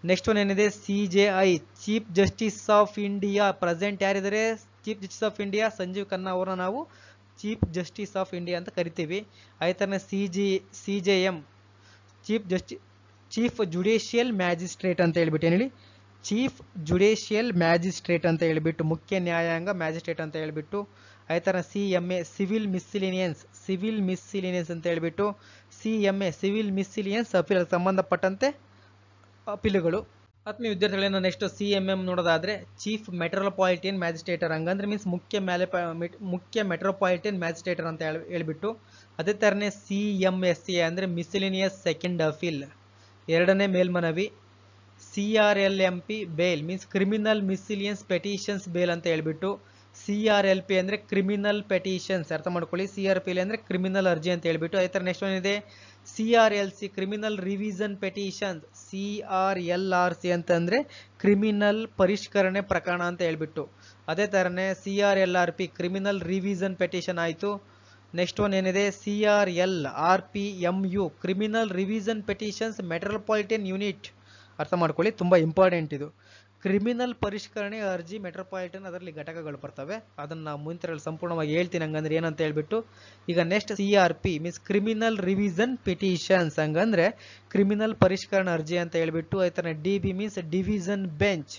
ನೆಕ್ಸ್ಟ್ ಒನ್ ಏನಿದೆ, CJI chief justice of India. Present ಯಾರಿದ್ದಾರೆ, chief justice of India Sanjiv Khanna ಅವರನ್ನ ನಾವು ಚೀಫ್ ಜಸ್ಟಿಸ್ ಆಫ್ ಇಂಡಿಯಾ ಅಂತ ಕರಿತೀವಿ. ಅದೇ ತರನೇ CJM ಚೀಫ್ ಜುಡಿಷಿಯಲ್ ಮ್ಯಾಜಿಸ್ಟ್ರೇಟ್ ಅಂತ ಹೇಳ್ಬಿಟ್ಟು. ಏನ್ ಹೇಳಿ, ಚೀಫ್ ಜುಡಿಷಿಯಲ್ ಮ್ಯಾಜಿಸ್ಟ್ರೇಟ್ ಅಂತ ಹೇಳ್ಬಿಟ್ಟು, ಮುಖ್ಯ ನ್ಯಾಯಾಂಗ ಮ್ಯಾಜಿಸ್ಟ್ರೇಟ್ ಅಂತ ಹೇಳ್ಬಿಟ್ಟು. ಅದೇ ತರ CMA ಸಿವಿಲ್ ಮಿಸ್ಸಿಲಿನಿಯನ್ಸ್ ಅಂತ ಹೇಳ್ಬಿಟ್ಟು. CMA ಸಿವಿಲ್ ಮಿಸ್ಸಿಲಿನಿಯನ್ಸ್ ಅಪೀಲ್ ಸಂಬಂಧಪಟ್ಟಂತೆ ಅಪೀಲುಗಳು. ಆತ್ಮೀಯ ವಿದ್ಯಾರ್ಥಿಗಳನ್ನ ನೆಕ್ಸ್ಟ್ CMM ನೋಡೋದಾದ್ರೆ ಚೀಫ್ ಮೆಟ್ರೋಪಾಲಿಟನ್ ಮ್ಯಾಜಿಸ್ಟ್ರೇಟರ್, ಹಂಗಂದ್ರೆ ಮೀನ್ಸ್ ಮುಖ್ಯ ಮೆಟ್ರೋಪಾಲಿಟನ್ ಮ್ಯಾಜಿಸ್ಟ್ರೇಟರ್ ಅಂತ ಹೇಳ್ಬಿಟ್ಟು. ಅದೇ ತರನೇ CMSA ಅಂದ್ರೆ ಮಿಸ್ಸಿಲಿನಿಯಸ್ ಸೆಕೆಂಡ್ ಅಪೀಲ್, ಎರಡನೇ ಮೇಲ್ಮನವಿ. CRLMP bail means criminal miscellaneous petitions bail ಅಂತ ಹೇಳ್ಬಿಟ್ಟು. CRLP ಅಂದ್ರೆ ಕ್ರಿಮಿನಲ್ ಪೆಟಿಷನ್ಸ್, ಅರ್ಥ ಮಾಡ್ಕೊಳ್ಳಿ. CRPL ಅಂದ್ರೆ ಕ್ರಿಮಿನಲ್ ಅರ್ಜಿ ಅಂತ ಹೇಳ್ಬಿಟ್ಟು. ಅದೇ ತರ ನೆಕ್ಸ್ಟ್ ಏನಿದೆ CRLC criminal revision petitions. CRLRC ಅಂತಂದ್ರೆ ಕ್ರಿಮಿನಲ್ ಪರಿಷ್ಕರಣೆ ಪ್ರಕರಣ ಅಂತ ಹೇಳ್ಬಿಟ್ಟು. ಅದೇ ತರನೇ CRLRP ಕ್ರಿಮಿನಲ್ ರಿವಿಷನ್ ಪೆಟಿಷನ್ ಆಯ್ತು. ನೆಕ್ಸ್ಟ್ ಒನ್ ಏನಿದೆ CRLRPMU criminal revision petitions metropolitan unit, ಅರ್ಥ ಮಾಡ್ಕೊಳ್ಳಿ, ತುಂಬಾ ಇಂಪಾರ್ಟೆಂಟ್ ಇದು. ಕ್ರಿಮಿನಲ್ ಪರಿಷ್ಕರಣೆ ಅರ್ಜಿ ಮೆಟ್ರೋಪಾಲಿಟನ್, ಅದರಲ್ಲಿ ಘಟಕಗಳು ಬರ್ತವೆ, ಅದನ್ನ ಮುಂತಿರಲ್ಲಿ ಸಂಪೂರ್ಣವಾಗಿ ಹೇಳ್ತೀನಿ ಹಂಗಂದ್ರೆ ಏನಂತ ಹೇಳ್ಬಿಟ್ಟು. ಈಗ next CRP means criminal revision petitions, ಹಂಗಂದ್ರೆ ಕ್ರಿಮಿನಲ್ ಪರಿಷ್ಕರಣೆ ಅರ್ಜಿ ಅಂತ ಹೇಳ್ಬಿಟ್ಟು. ಅದೇ ತರ DB ಮೀನ್ಸ್ ಡಿವಿಷನ್ ಬೆಂಚ್,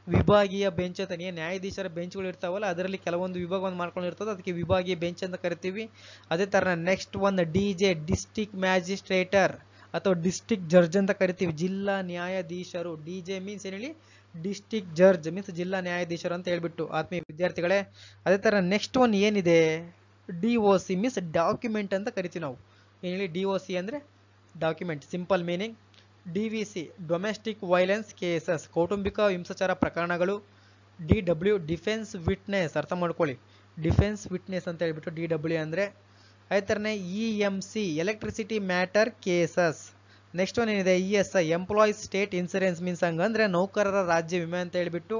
ವಿಭಾಗೀಯ ಬೆಂಚ್ ಅಂತ. ನ್ಯಾಯಾಧೀಶರ ಬೆಂಚ್ಗಳು ಇರ್ತಾವಲ್ಲ, ಅದರಲ್ಲಿ ಕೆಲವೊಂದು ವಿಭಾಗವನ್ನು ಮಾಡ್ಕೊಂಡಿರ್ತದೆ, ಅದಕ್ಕೆ ವಿಭಾಗೀಯ ಬೆಂಚ್ ಅಂತ ಕರಿತೀವಿ. ಅದೇ ತರ ನೆಕ್ಸ್ಟ್ ಒಂದು DJ ಡಿಸ್ಟ್ರಿಕ್ಟ್ ಮ್ಯಾಜಿಸ್ಟ್ರೇಟರ್ ಅಥವಾ ಡಿಸ್ಟ್ರಿಕ್ಟ್ ಜಡ್ಜ್ ಅಂತ ಕರಿತೀವಿ, ಜಿಲ್ಲಾ ನ್ಯಾಯಾಧೀಶರು. DJ ಮೀನ್ಸ್ ಏನ್ ಹೇಳಿ, ಡಿಸ್ಟಿಕ್ ಜಡ್ಜ್ ಮೀನ್ಸ್ ಜಿಲ್ಲಾ ನ್ಯಾಯಾಧೀಶರು ಅಂತ ಹೇಳ್ಬಿಟ್ಟು ಆತ್ಮೀಯ ವಿದ್ಯಾರ್ಥಿಗಳೇ. ಅದೇ ತರ ನೆಕ್ಸ್ಟ್ ಒನ್ ಏನಿದೆ, DOC ಮೀನ್ಸ್ ಡಾಕ್ಯುಮೆಂಟ್ ಅಂತ ಕರಿತೀವಿ ನಾವು. ಏನ್ ಹೇಳಿ, DOC ಅಂದ್ರೆ document, simple meaning. DVC domestic violence cases, ಕೌಟುಂಬಿಕ ಹಿಂಸಾಚಾರ ಪ್ರಕರಣಗಳು. DW ಡಿಫೆನ್ಸ್ ವಿಟ್ನೆಸ್, ಅರ್ಥ ಮಾಡ್ಕೊಳ್ಳಿ, ಡಿಫೆನ್ಸ್ ವಿಟ್ನೆಸ್ ಅಂತ ಹೇಳ್ಬಿಟ್ಟು DW ಅಂದ್ರೆ. ಅದೇ ಥರನೇ EMC electricity matter cases. Next one ಏನಿದೆ, ESI employees state insurance means ಹಂಗಂದ್ರೆ ನೌಕರರ ರಾಜ್ಯ ವಿಮೆ ಅಂತ ಹೇಳ್ಬಿಟ್ಟು.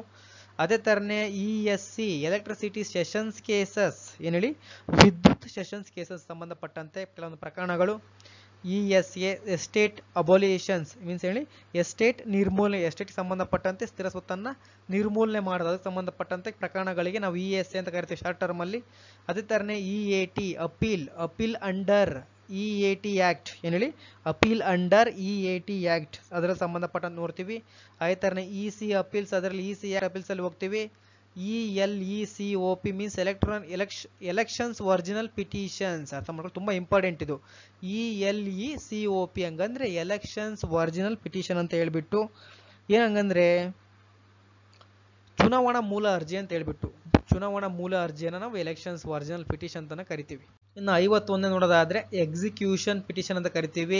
ಅದೇ ಥರನೇ ESC ಎಲೆಕ್ಟ್ರಿಸಿಟಿ ಸೆಷನ್ಸ್ ಕೇಸಸ್, ಏನು ಹೇಳಿ, ವಿದ್ಯುತ್ ಸೆಷನ್ಸ್ ಕೇಸಸ್ ಸಂಬಂಧಪಟ್ಟಂತೆ ಕೆಲವೊಂದು ಪ್ರಕರಣಗಳು. ESA ಎಸ್ಟೇಟ್ ಅಬೋಲಿಷನ್ಸ್ ಮೀನ್ಸ್ ಹೇಳಿ ಎಸ್ಟೇಟ್ ನಿರ್ಮೂಲನೆ, ಎಸ್ಟೇಟ್ ಸಂಬಂಧಪಟ್ಟಂತೆ ಸ್ಥಿರ ಸ್ವತ್ತನ್ನ ನಿರ್ಮೂಲನೆ ಮಾಡೋದು, ಅದಕ್ಕೆ ಸಂಬಂಧಪಟ್ಟಂತೆ ಪ್ರಕರಣಗಳಿಗೆ ನಾವು ESA ಅಂತ ಕರಿತೀವಿ ಶಾರ್ಟ್ ಟರ್ಮ್ ಅಲ್ಲಿ. ಅದೇ ತರನೇ EAT appeal under EAT act, ಏನು ಹೇಳಿ, ಅಪೀಲ್ ಅಂಡರ್ EAT ಆಕ್ಟ್, ಅದರ ಸಂಬಂಧಪಟ್ಟಂತೆ ನೋಡ್ತೀವಿ. ಅದೇ ತರನೇ EC ಅಪೀಲ್ಸ್, ಅದರಲ್ಲಿ EC ಅಪೀಲ್ಸ್ ಅಲ್ಲಿ ಹೋಗ್ತೀವಿ. ELECOP means elections original petitions, ಅರ್ಥ ಮಾಡ್ಕೊಂಡು, ತುಂಬಾ ಇಂಪಾರ್ಟೆಂಟ್ ಇದು. ELECOP ಹಂಗಂದ್ರೆ ಎಲೆಕ್ಷನ್ಸ್ ಒರಿಜಿನಲ್ ಪಿಟಿಷನ್ ಅಂತ ಹೇಳ್ಬಿಟ್ಟು. ಏನಂಗಂದ್ರೆ ಚುನಾವಣಾ ಮೂಲ ಅರ್ಜಿ ಅಂತ ಹೇಳ್ಬಿಟ್ಟು, ಚುನಾವಣಾ ಮೂಲ ಅರ್ಜಿಯನ್ನು ನಾವು ಎಲೆಕ್ಷನ್ಸ್ ಒರಿಜಿನಲ್ ಪಿಟಿಷನ್ ಅಂತ ಕರಿತೀವಿ. ಇನ್ನು 51ನೇ ನೋಡೋದಾದ್ರೆ ಎಕ್ಸಿಕ್ಯೂಷನ್ ಪಿಟಿಷನ್ ಅಂತ ಕರಿತೀವಿ.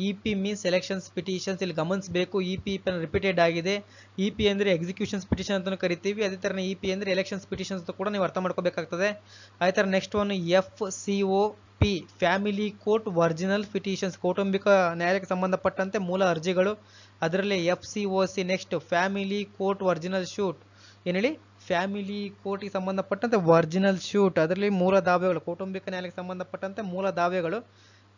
EP ಮೀನ್ಸ್ ಎಲೆಕ್ಷನ್ಸ್ ಪಿಟಿಷನ್ಸ್, ಇಲ್ಲಿ ಗಮನಿಸಬೇಕು, EP ರಿಪೀಟೆಡ್ ಆಗಿದೆ. EP ಅಂದ್ರೆ ಎಕ್ಸಿಕ್ಯೂಷನ್ಸ್ ಪಿಟಿಷನ್ ಅಂತ ಕರಿತೀವಿ. ಅದೇ ತರ EP ಅಂದ್ರೆ ಎಲೆಕ್ಷನ್ಸ್ ಪಿಟಿಷನ್ಸ್ ಅಂತ ಕೂಡ ನೀವು ಅರ್ಥ ಮಾಡ್ಕೋಬೇಕಾಗ್ತದೆ. ಅದೇ ತರ next one FCOP family court original petitions, ಕೌಟುಂಬಿಕ ನ್ಯಾಯಾಲಯಕ್ಕೆ ಸಂಬಂಧಪಟ್ಟಂತೆ ಮೂಲ ಅರ್ಜಿಗಳು. ಅದರಲ್ಲಿ FCOC next family court original shoot, ಏನು ಹೇಳಿ, ಫ್ಯಾಮಿಲಿ ಕೋರ್ಟ್ಗೆ ಸಂಬಂಧಪಟ್ಟಂತೆ ಒರಿಜಿನಲ್ ಶೂಟ್, ಅದರಲ್ಲಿ ಮೂಲ ದಾವೆಗಳು, ಕೌಟುಂಬಿಕ ನ್ಯಾಯಾಲಯಕ್ಕೆ ಸಂಬಂಧಪಟ್ಟಂತೆ ಮೂಲ ದಾವೆಗಳು.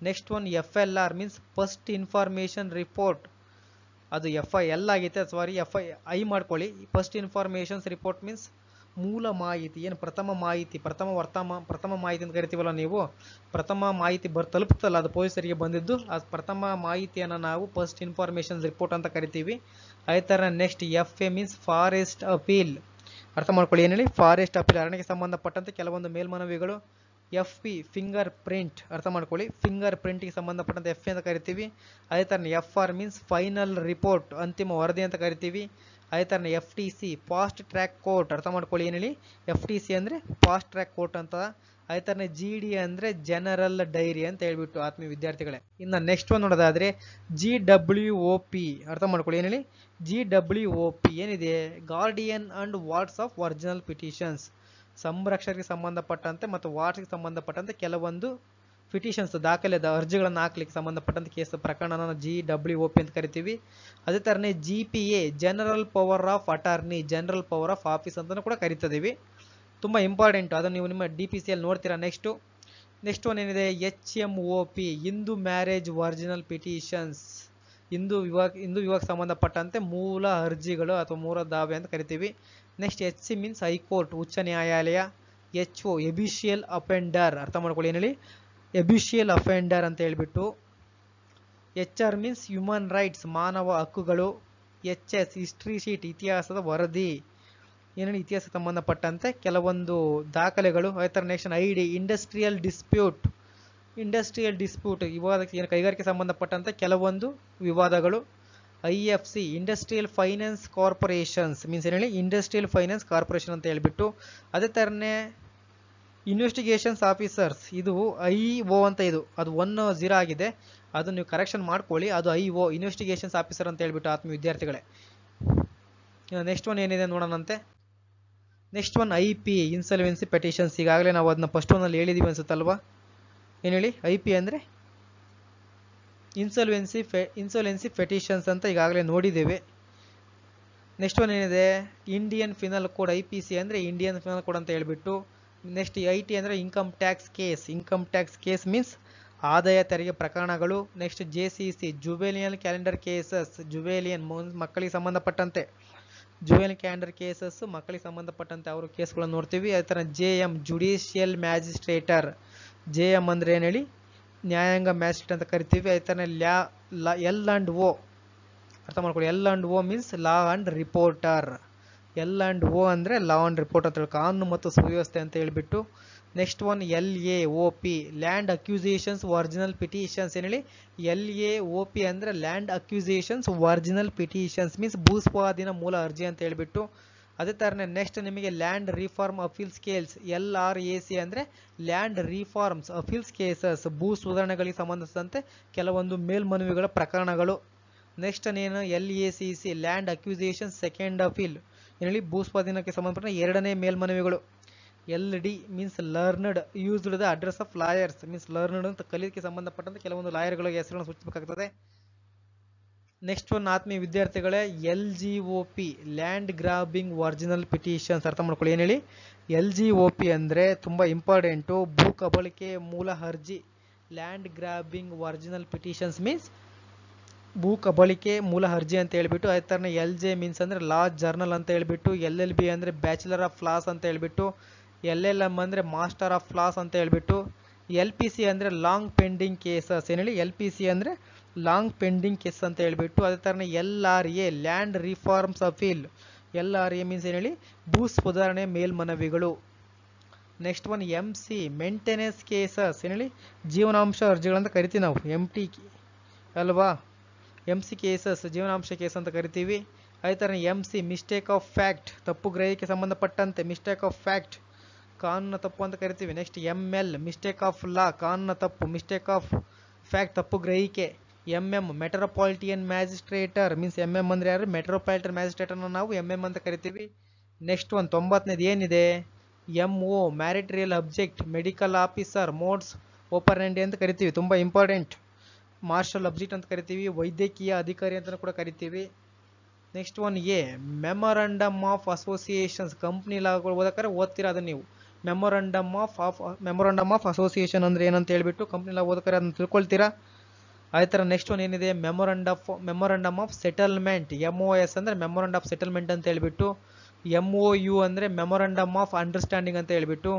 Next one FLR means first information report, ಅದು FIL ಆಗೈತೆ, ಸಾರಿ FI ಮಾಡ್ಕೊಳ್ಳಿ. ಫಸ್ಟ್ ಇನ್ಫಾರ್ಮೇಶನ್ಸ್ ರಿಪೋರ್ಟ್ ಮೀನ್ಸ್ ಮೂಲ ಮಾಹಿತಿ, ಏನು ಪ್ರಥಮ ಮಾಹಿತಿ, ಪ್ರಥಮ ಮಾಹಿತಿ ಅಂತ ಕರಿತೀವಲ್ಲ ನೀವು, ಪ್ರಥಮ ಮಾಹಿತಿ ತಲುಪುತ್ತಲ್ಲ, ಅದು ಪೊಲೀಸರಿಗೆ ಬಂದಿದ್ದು, ಆ ಪ್ರಥಮ ಮಾಹಿತಿಯನ್ನು ನಾವು ಫಸ್ಟ್ ಇನ್ಫಾರ್ಮೇಶನ್ ರಿಪೋರ್ಟ್ ಅಂತ ಕರಿತೀವಿ. ಅದೇ ಥರ next FA means forest appeal, ಅರ್ಥ ಮಾಡ್ಕೊಳ್ಳಿ, ಏನು ಹೇಳಿ, ಫಾರೆಸ್ಟ್ ಅಪೀಲ್, ಅರಣ್ಯಕ್ಕೆ ಸಂಬಂಧಪಟ್ಟಂತೆ ಕೆಲವೊಂದು ಮೇಲ್ಮನವಿಗಳು. FP ಫಿಂಗರ್ ಪ್ರಿಂಟ್, ಅರ್ಥ ಮಾಡ್ಕೊಳ್ಳಿ, ಫಿಂಗರ್ ಪ್ರಿಂಟ್ಗೆ ಸಂಬಂಧಪಟ್ಟಂತೆ FA ಅಂತ ಕರಿತೀವಿ. ಅದೇ ಥರ FR ಮೀನ್ಸ್ ಫೈನಲ್ ರಿಪೋರ್ಟ್, ಅಂತಿಮ ವರದಿ ಅಂತ ಕರಿತೀವಿ. ಅದೇ ಥರ FTC ಫಾಸ್ಟ್ ಟ್ರ್ಯಾಕ್ ಕೋರ್ಟ್, ಅರ್ಥ ಮಾಡ್ಕೊಳ್ಳಿ, ಏನು ಹೇಳಿ, FTC ಅಂದರೆ ಫಾಸ್ಟ್ ಟ್ರ್ಯಾಕ್ ಕೋರ್ಟ್ ಅಂತ. ಅದೇ ಥರ GD ಅಂದರೆ ಜನರಲ್ ಡೈರಿ ಅಂತ ಹೇಳ್ಬಿಟ್ಟು ಆತ್ಮೀಯ ವಿದ್ಯಾರ್ಥಿಗಳೇ. ಇನ್ನು ನೆಕ್ಸ್ಟ್ ಒಂದು ನೋಡೋದಾದ್ರೆ GWOP, ಅರ್ಥ ಮಾಡ್ಕೊಳ್ಳಿ, ಏನು ಹೇಳಿ, GWOP ಏನಿದೆ, guardian and wards of original petitions, ಸಂರಕ್ಷಕರಿಗೆ ಸಂಬಂಧಪಟ್ಟಂತೆ ಮತ್ತು ವಾರ್ಡ್ಸ್ಗೆ ಸಂಬಂಧಪಟ್ಟಂತೆ ಕೆಲವೊಂದು ಪಿಟಿಷನ್ಸ್, ದಾಖಲೆದ ಅರ್ಜಿಗಳನ್ನು ಹಾಕ್ಲಿಕ್ಕೆ ಸಂಬಂಧಪಟ್ಟಂತೆ ಕೇಸ್ ಪ್ರಕರಣನ GWOP ಅಂತ ಕರಿತೀವಿ. ಅದೇ ಥರನೇ GPA general power of attorney, general power of office ಅಂತ ಕೂಡ ಕರಿತಿದ್ದೀವಿ. ತುಂಬ ಇಂಪಾರ್ಟೆಂಟ್, ಅದನ್ನು ನೀವು ನಿಮ್ಮ DPCಯಲ್ಲಿ ನೋಡ್ತೀರಾ. ನೆಕ್ಸ್ಟ್ ಒನ್ ಏನಿದೆ, HMOP Hindu marriage original petitions, Hindu ವಿವಾಹ ಸಂಬಂಧಪಟ್ಟಂತೆ ಮೂಲ ಅರ್ಜಿಗಳು ಅಥವಾ ಮೂಲ ದಾವೆ ಅಂತ ಕರಿತೀವಿ. ನೆಕ್ಸ್ಟ್ HC ಮೀನ್ಸ್ ಹೈಕೋರ್ಟ್, ಉಚ್ಚ ನ್ಯಾಯಾಲಯ. HO ಎಬಿಷಿಯಲ್ ಅಫೆಂಡರ್, ಅರ್ಥ ಮಾಡ್ಕೊಳ್ಳಿ, ಏನು ಹೇಳಿ, ಎಬಿಷಿಯಲ್ ಅಫೆಂಡರ್ ಅಂತ ಹೇಳ್ಬಿಟ್ಟು. HR ಮೀನ್ಸ್ ಹ್ಯೂಮನ್ ರೈಟ್ಸ್, ಮಾನವ ಹಕ್ಕುಗಳು. HS ಹಿಸ್ಟ್ರಿ ಶೀಟ್ ಇತಿಹಾಸದ ವರದಿ, ಏನೇನು ಇತಿಹಾಸಕ್ಕೆ ಸಂಬಂಧಪಟ್ಟಂತೆ ಕೆಲವೊಂದು ದಾಖಲೆಗಳು. ಅದೇ ಥರ ನೆಕ್ಸ್ಟ್ ID ಇಂಡಸ್ಟ್ರಿಯಲ್ ಡಿಸ್ಪ್ಯೂಟ್, ವಿವಾದಕ್ಕೆ, ಏನು ಕೈಗಾರಿಕೆ ಸಂಬಂಧಪಟ್ಟಂತೆ ಕೆಲವೊಂದು ವಿವಾದಗಳು. IFC industrial finance corporations means ಏನು ಹೇಳಿ, ಇಂಡಸ್ಟ್ರಿಯಲ್ ಫೈನಾನ್ಸ್ ಕಾರ್ಪೊರೇಷನ್ ಅಂತ ಹೇಳ್ಬಿಟ್ಟು. ಅದೇ ಥರನೇ ಇನ್ವೆಸ್ಟಿಗೇಷನ್ಸ್ ಆಫೀಸರ್ಸ್, ಇದು IO ಅಂತ, ಅದು 10 ಆಗಿದೆ, ಅದು ನೀವು ಕರೆಕ್ಷನ್ ಮಾಡ್ಕೊಳ್ಳಿ, ಅದು IO ಇನ್ವೆಸ್ಟಿಗೇಷನ್ಸ್ ಆಫೀಸರ್ ಅಂತ ಹೇಳ್ಬಿಟ್ಟು ಆತ್ಮೀಯ ವಿದ್ಯಾರ್ಥಿಗಳೇ. ನೆಕ್ಸ್ಟ್ ಒನ್ ಏನಿದೆ ನೋಡೋಣಂತೆ. ನೆಕ್ಸ್ಟ್ ಒನ್ IP ಇನ್ಸಲ್ವೆನ್ಸಿ ಪೆಟಿಷನ್ಸ್, ಈಗಾಗಲೇ ನಾವು ಅದನ್ನ ಫಸ್ಟ್ ಒನ್ನಲ್ಲಿ ಹೇಳಿದೀವಿ ಅನ್ಸುತ್ತಲ್ವಾ, ಏನು ಹೇಳಿ, IP ಅಂದರೆ ಇನ್ಸಲ್ವೆನ್ಸಿ ಪೆಟಿಷನ್ಸ್ ಅಂತ ಈಗಾಗಲೇ ನೋಡಿದ್ದೇವೆ. ನೆಕ್ಸ್ಟ್ ಒನ್ ಏನಿದೆ, ಇಂಡಿಯನ್ ಫಿನಲ್ ಕೋಡ್, IPC ಅಂದರೆ ಇಂಡಿಯನ್ ಫಿನಲ್ ಕೋಡ್ ಅಂತ ಹೇಳ್ಬಿಟ್ಟು. ನೆಕ್ಸ್ಟ್ IT ಅಂದರೆ ಇನ್ಕಮ್ ಟ್ಯಾಕ್ಸ್ ಕೇಸ್ ಮೀನ್ಸ್ ಆದಾಯ ತೆರಿಗೆ ಪ್ರಕರಣಗಳು. ನೆಕ್ಸ್ಟ್ JCC ಜುವೆಲಿಯನ್ ಕ್ಯಾಲೆಂಡರ್ ಕೇಸಸ್, ಜುವೆಲಿಯನ್ ಮಕ್ಕಳಿಗೆ ಸಂಬಂಧಪಟ್ಟಂತೆ, ಜುವೆಲಿಯನ್ ಕ್ಯಾಲೆಂಡರ್ ಕೇಸಸ್ ಮಕ್ಕಳಿಗೆ ಸಂಬಂಧಪಟ್ಟಂತೆ ಅವರು ಕೇಸ್ಗಳನ್ನು ನೋಡ್ತೀವಿ. ಅದೇ ಥರ JM ಜುಡಿಷಿಯಲ್ ಮ್ಯಾಜಿಸ್ಟ್ರೇಟರ್, JM ಅಂದರೆ ಏನು ಹೇಳಿ, ನ್ಯಾಯಾಂಗ ಮ್ಯಾಜಿಸ್ಟ್ರೇಟ್ ಅಂತ ಕರಿತೀವಿ. ಅದೇ ಥರ L&O, ಅರ್ಥ ಮಾಡ್ಕೊಳ್ಳಿ, L&O means law and reporter, L&O ಅಂದರೆ ಲಾ ಅಂಡ್ ರಿಪೋರ್ಟರ್ ಅಂತ ಹೇಳಿ, ಕಾನೂನು ಮತ್ತು ಸುವ್ಯವಸ್ಥೆ ಅಂತ ಹೇಳ್ಬಿಟ್ಟು. Next one LAOP land accusations original petitions. ಏನು ಹೇಳಿ, LAOP ಅಂದರೆ land accusations original petitions means ಭೂಸ್ವಾಧೀನ ಮೂಲ ಅರ್ಜಿ ಅಂತ ಹೇಳ್ಬಿಟ್ಟು. ಅದೇ ಥರನೇ ನೆಕ್ಸ್ಟ್ ನಿಮಗೆ land reform appeals case LRAC ಅಂದರೆ ಲ್ಯಾಂಡ್ ರಿಫಾರ್ಮ್ಸ್ ಅಪೀಲ್ಸ್ ಕೇಸಸ್, ಭೂ ಸುಧಾರಣೆಗಳಿಗೆ ಸಂಬಂಧಿಸಿದಂತೆ ಕೆಲವೊಂದು ಮೇಲ್ಮನವಿಗಳ ಪ್ರಕರಣಗಳು. ನೆಕ್ಸ್ಟ್ ಏನು LACC land accusation second appeal. ಏನು ಹೇಳಿ, ಭೂಸ್ವಾಧೀನಕ್ಕೆ ಸಂಬಂಧಪಟ್ಟ ಎರಡನೇ ಮೇಲ್ಮನವಿಗಳು. LD means ಲರ್ನಡ್ used the address of lawyers means ಲರ್ನಡ್ ಅಂತ ಕಲಿಯೋಕ್ಕೆ ಸಂಬಂಧಪಟ್ಟಂತೆ ಕೆಲವೊಂದು ಲಾಯರ್ಗಳ ಹೆಸರನ್ನು ಸೂಚಿಸಬೇಕಾಗ್ತದೆ. ನೆಕ್ಸ್ಟ್ ಒನ್ ಆತ್ಮೀಯ ವಿದ್ಯಾರ್ಥಿಗಳೇ LGOP land grabbing original petitions. ಅರ್ಥ ಮಾಡ್ಕೊಳ್ಳಿ. ಏನು ಹೇಳಿ, LGOP ಅಂದರೆ ತುಂಬ ಇಂಪಾರ್ಟೆಂಟು, ಭೂ ಕಬಳಿಕೆ ಮೂಲ ಅರ್ಜಿ. Land grabbing original petitions means ಭೂ ಕಬಳಿಕೆ ಮೂಲ ಅರ್ಜಿ ಅಂತ ಹೇಳ್ಬಿಟ್ಟು. ಅದೇ ಥರನೇ LJ ಮೀನ್ಸ್ ಅಂದರೆ ಲಾ ಜರ್ನಲ್ ಅಂತ ಹೇಳ್ಬಿಟ್ಟು. LLB ಅಂದರೆ ಬ್ಯಾಚುಲರ್ ಆಫ್ ಲಾಸ್ ಅಂತ ಹೇಳ್ಬಿಟ್ಟು. LLM ಅಂದರೆ ಮಾಸ್ಟರ್ ಆಫ್ ಲಾಸ್ ಅಂತ ಹೇಳ್ಬಿಟ್ಟು. LPC ಅಂದರೆ ಲಾಂಗ್ ಪೆಂಡಿಂಗ್ ಕೇಸಸ್. ಏನು ಹೇಳಿ, LPC ಅಂದರೆ ಲಾಂಗ್ ಪೆಂಡಿಂಗ್ ಕೇಸ್ ಅಂತ ಹೇಳ್ಬಿಟ್ಟು. ಅದೇ ಥರನೇ LRA land reforms appeal. LRA means ಏನು ಹೇಳಿ, ಭೂ ಸುಧಾರಣೆ ಮೇಲ್ಮನವಿಗಳು. Next one MC maintenance cases. ಏನು ಹೇಳಿ, ಜೀವನಾಂಶ ಅರ್ಜಿಗಳಂತ ಕರಿತೀವಿ ನಾವು, MT ಅಲ್ವಾ. MC ಕೇಸಸ್ ಜೀವನಾಂಶ ಕೇಸ್ ಅಂತ ಕರಿತೀವಿ. ಅದೇ ಥರ MC ಮಿಸ್ಟೇಕ್ ಆಫ್ ಫ್ಯಾಕ್ಟ್ ತಪ್ಪು ಗ್ರಹಿಕೆ ಸಂಬಂಧಪಟ್ಟಂತೆ ಮಿಸ್ಟೇಕ್ ಆಫ್ ಫ್ಯಾಕ್ಟ್ ಕಾನೂನಿನ ತಪ್ಪು ಅಂತ ಕರಿತೀವಿ. Next ML mistake of law ಕಾನೂನಿನ ತಪ್ಪು, ಮಿಸ್ಟೇಕ್ ಆಫ್ ಫ್ಯಾಕ್ಟ್ ತಪ್ಪು ಗ್ರಹಿಕೆ. MM ಮೆಟ್ರೋಪಾಲಿಟಿಯನ್ ಮ್ಯಾಜಿಸ್ಟ್ರೇಟರ್ ಮೀನ್ಸ್ MM ಅಂದರೆ ಯಾರು, ಮೆಟ್ರೋಪಾಲಿಟನ್ ಮ್ಯಾಜಿಸ್ಟ್ರೇಟರ್ನ ನಾವು MM ಅಂತ ಕರಿತೀವಿ. ನೆಕ್ಸ್ಟ್ ಒಂದು 90ನೇದು ಏನಿದೆ, MO material object medical officer modus operandi ಅಂತ ಕರಿತೀವಿ, ತುಂಬ ಇಂಪಾರ್ಟೆಂಟ್. ಮಾರ್ಷಲ್ ಅಬ್ಜೆಕ್ಟ್ ಅಂತ ಕರಿತೀವಿ, ವೈದ್ಯಕೀಯ ಅಧಿಕಾರಿ ಅಂತ ಕೂಡ ಕರಿತೀವಿ. Next one memorandum of associations. Company ಲಾಗಳು ಓದಕ್ಕಾರೆ ಓದ್ತೀರಾ ಅದನ್ನು ನೀವು. ಮೆಮೊರಂಡಮ್ ಆಫ್ ಅಸೋಸಿಯೇಷನ್ ಅಂದರೆ ಏನಂತ ಹೇಳ್ಬಿಟ್ಟು ಕಂಪ್ನಿ ಲಾ ಓದಕ್ಕಾರೆ ಅದನ್ನು ತಿಳ್ಕೊಳ್ತೀರಾ. ಅದೇ ಥರ ನೆಕ್ಸ್ಟ್ ಒನ್ ಏನಿದೆ, ಮೆಮೊರಂಡಮ್ ಆಫ್ ಸೆಟಲ್ಮೆಂಟ್. MOS ಅಂದರೆ ಮೆಮೊರಂಡಮ್ ಆಫ್ ಸೆಟಲ್ಮೆಂಟ್ ಅಂತ ಹೇಳ್ಬಿಟ್ಟು. MOU ಅಂದರೆ ಮೆಮೊರಂಡಮ್ ಆಫ್ ಅಂಡರ್ಸ್ಟ್ಯಾಂಡಿಂಗ್ ಅಂತ ಹೇಳ್ಬಿಟ್ಟು.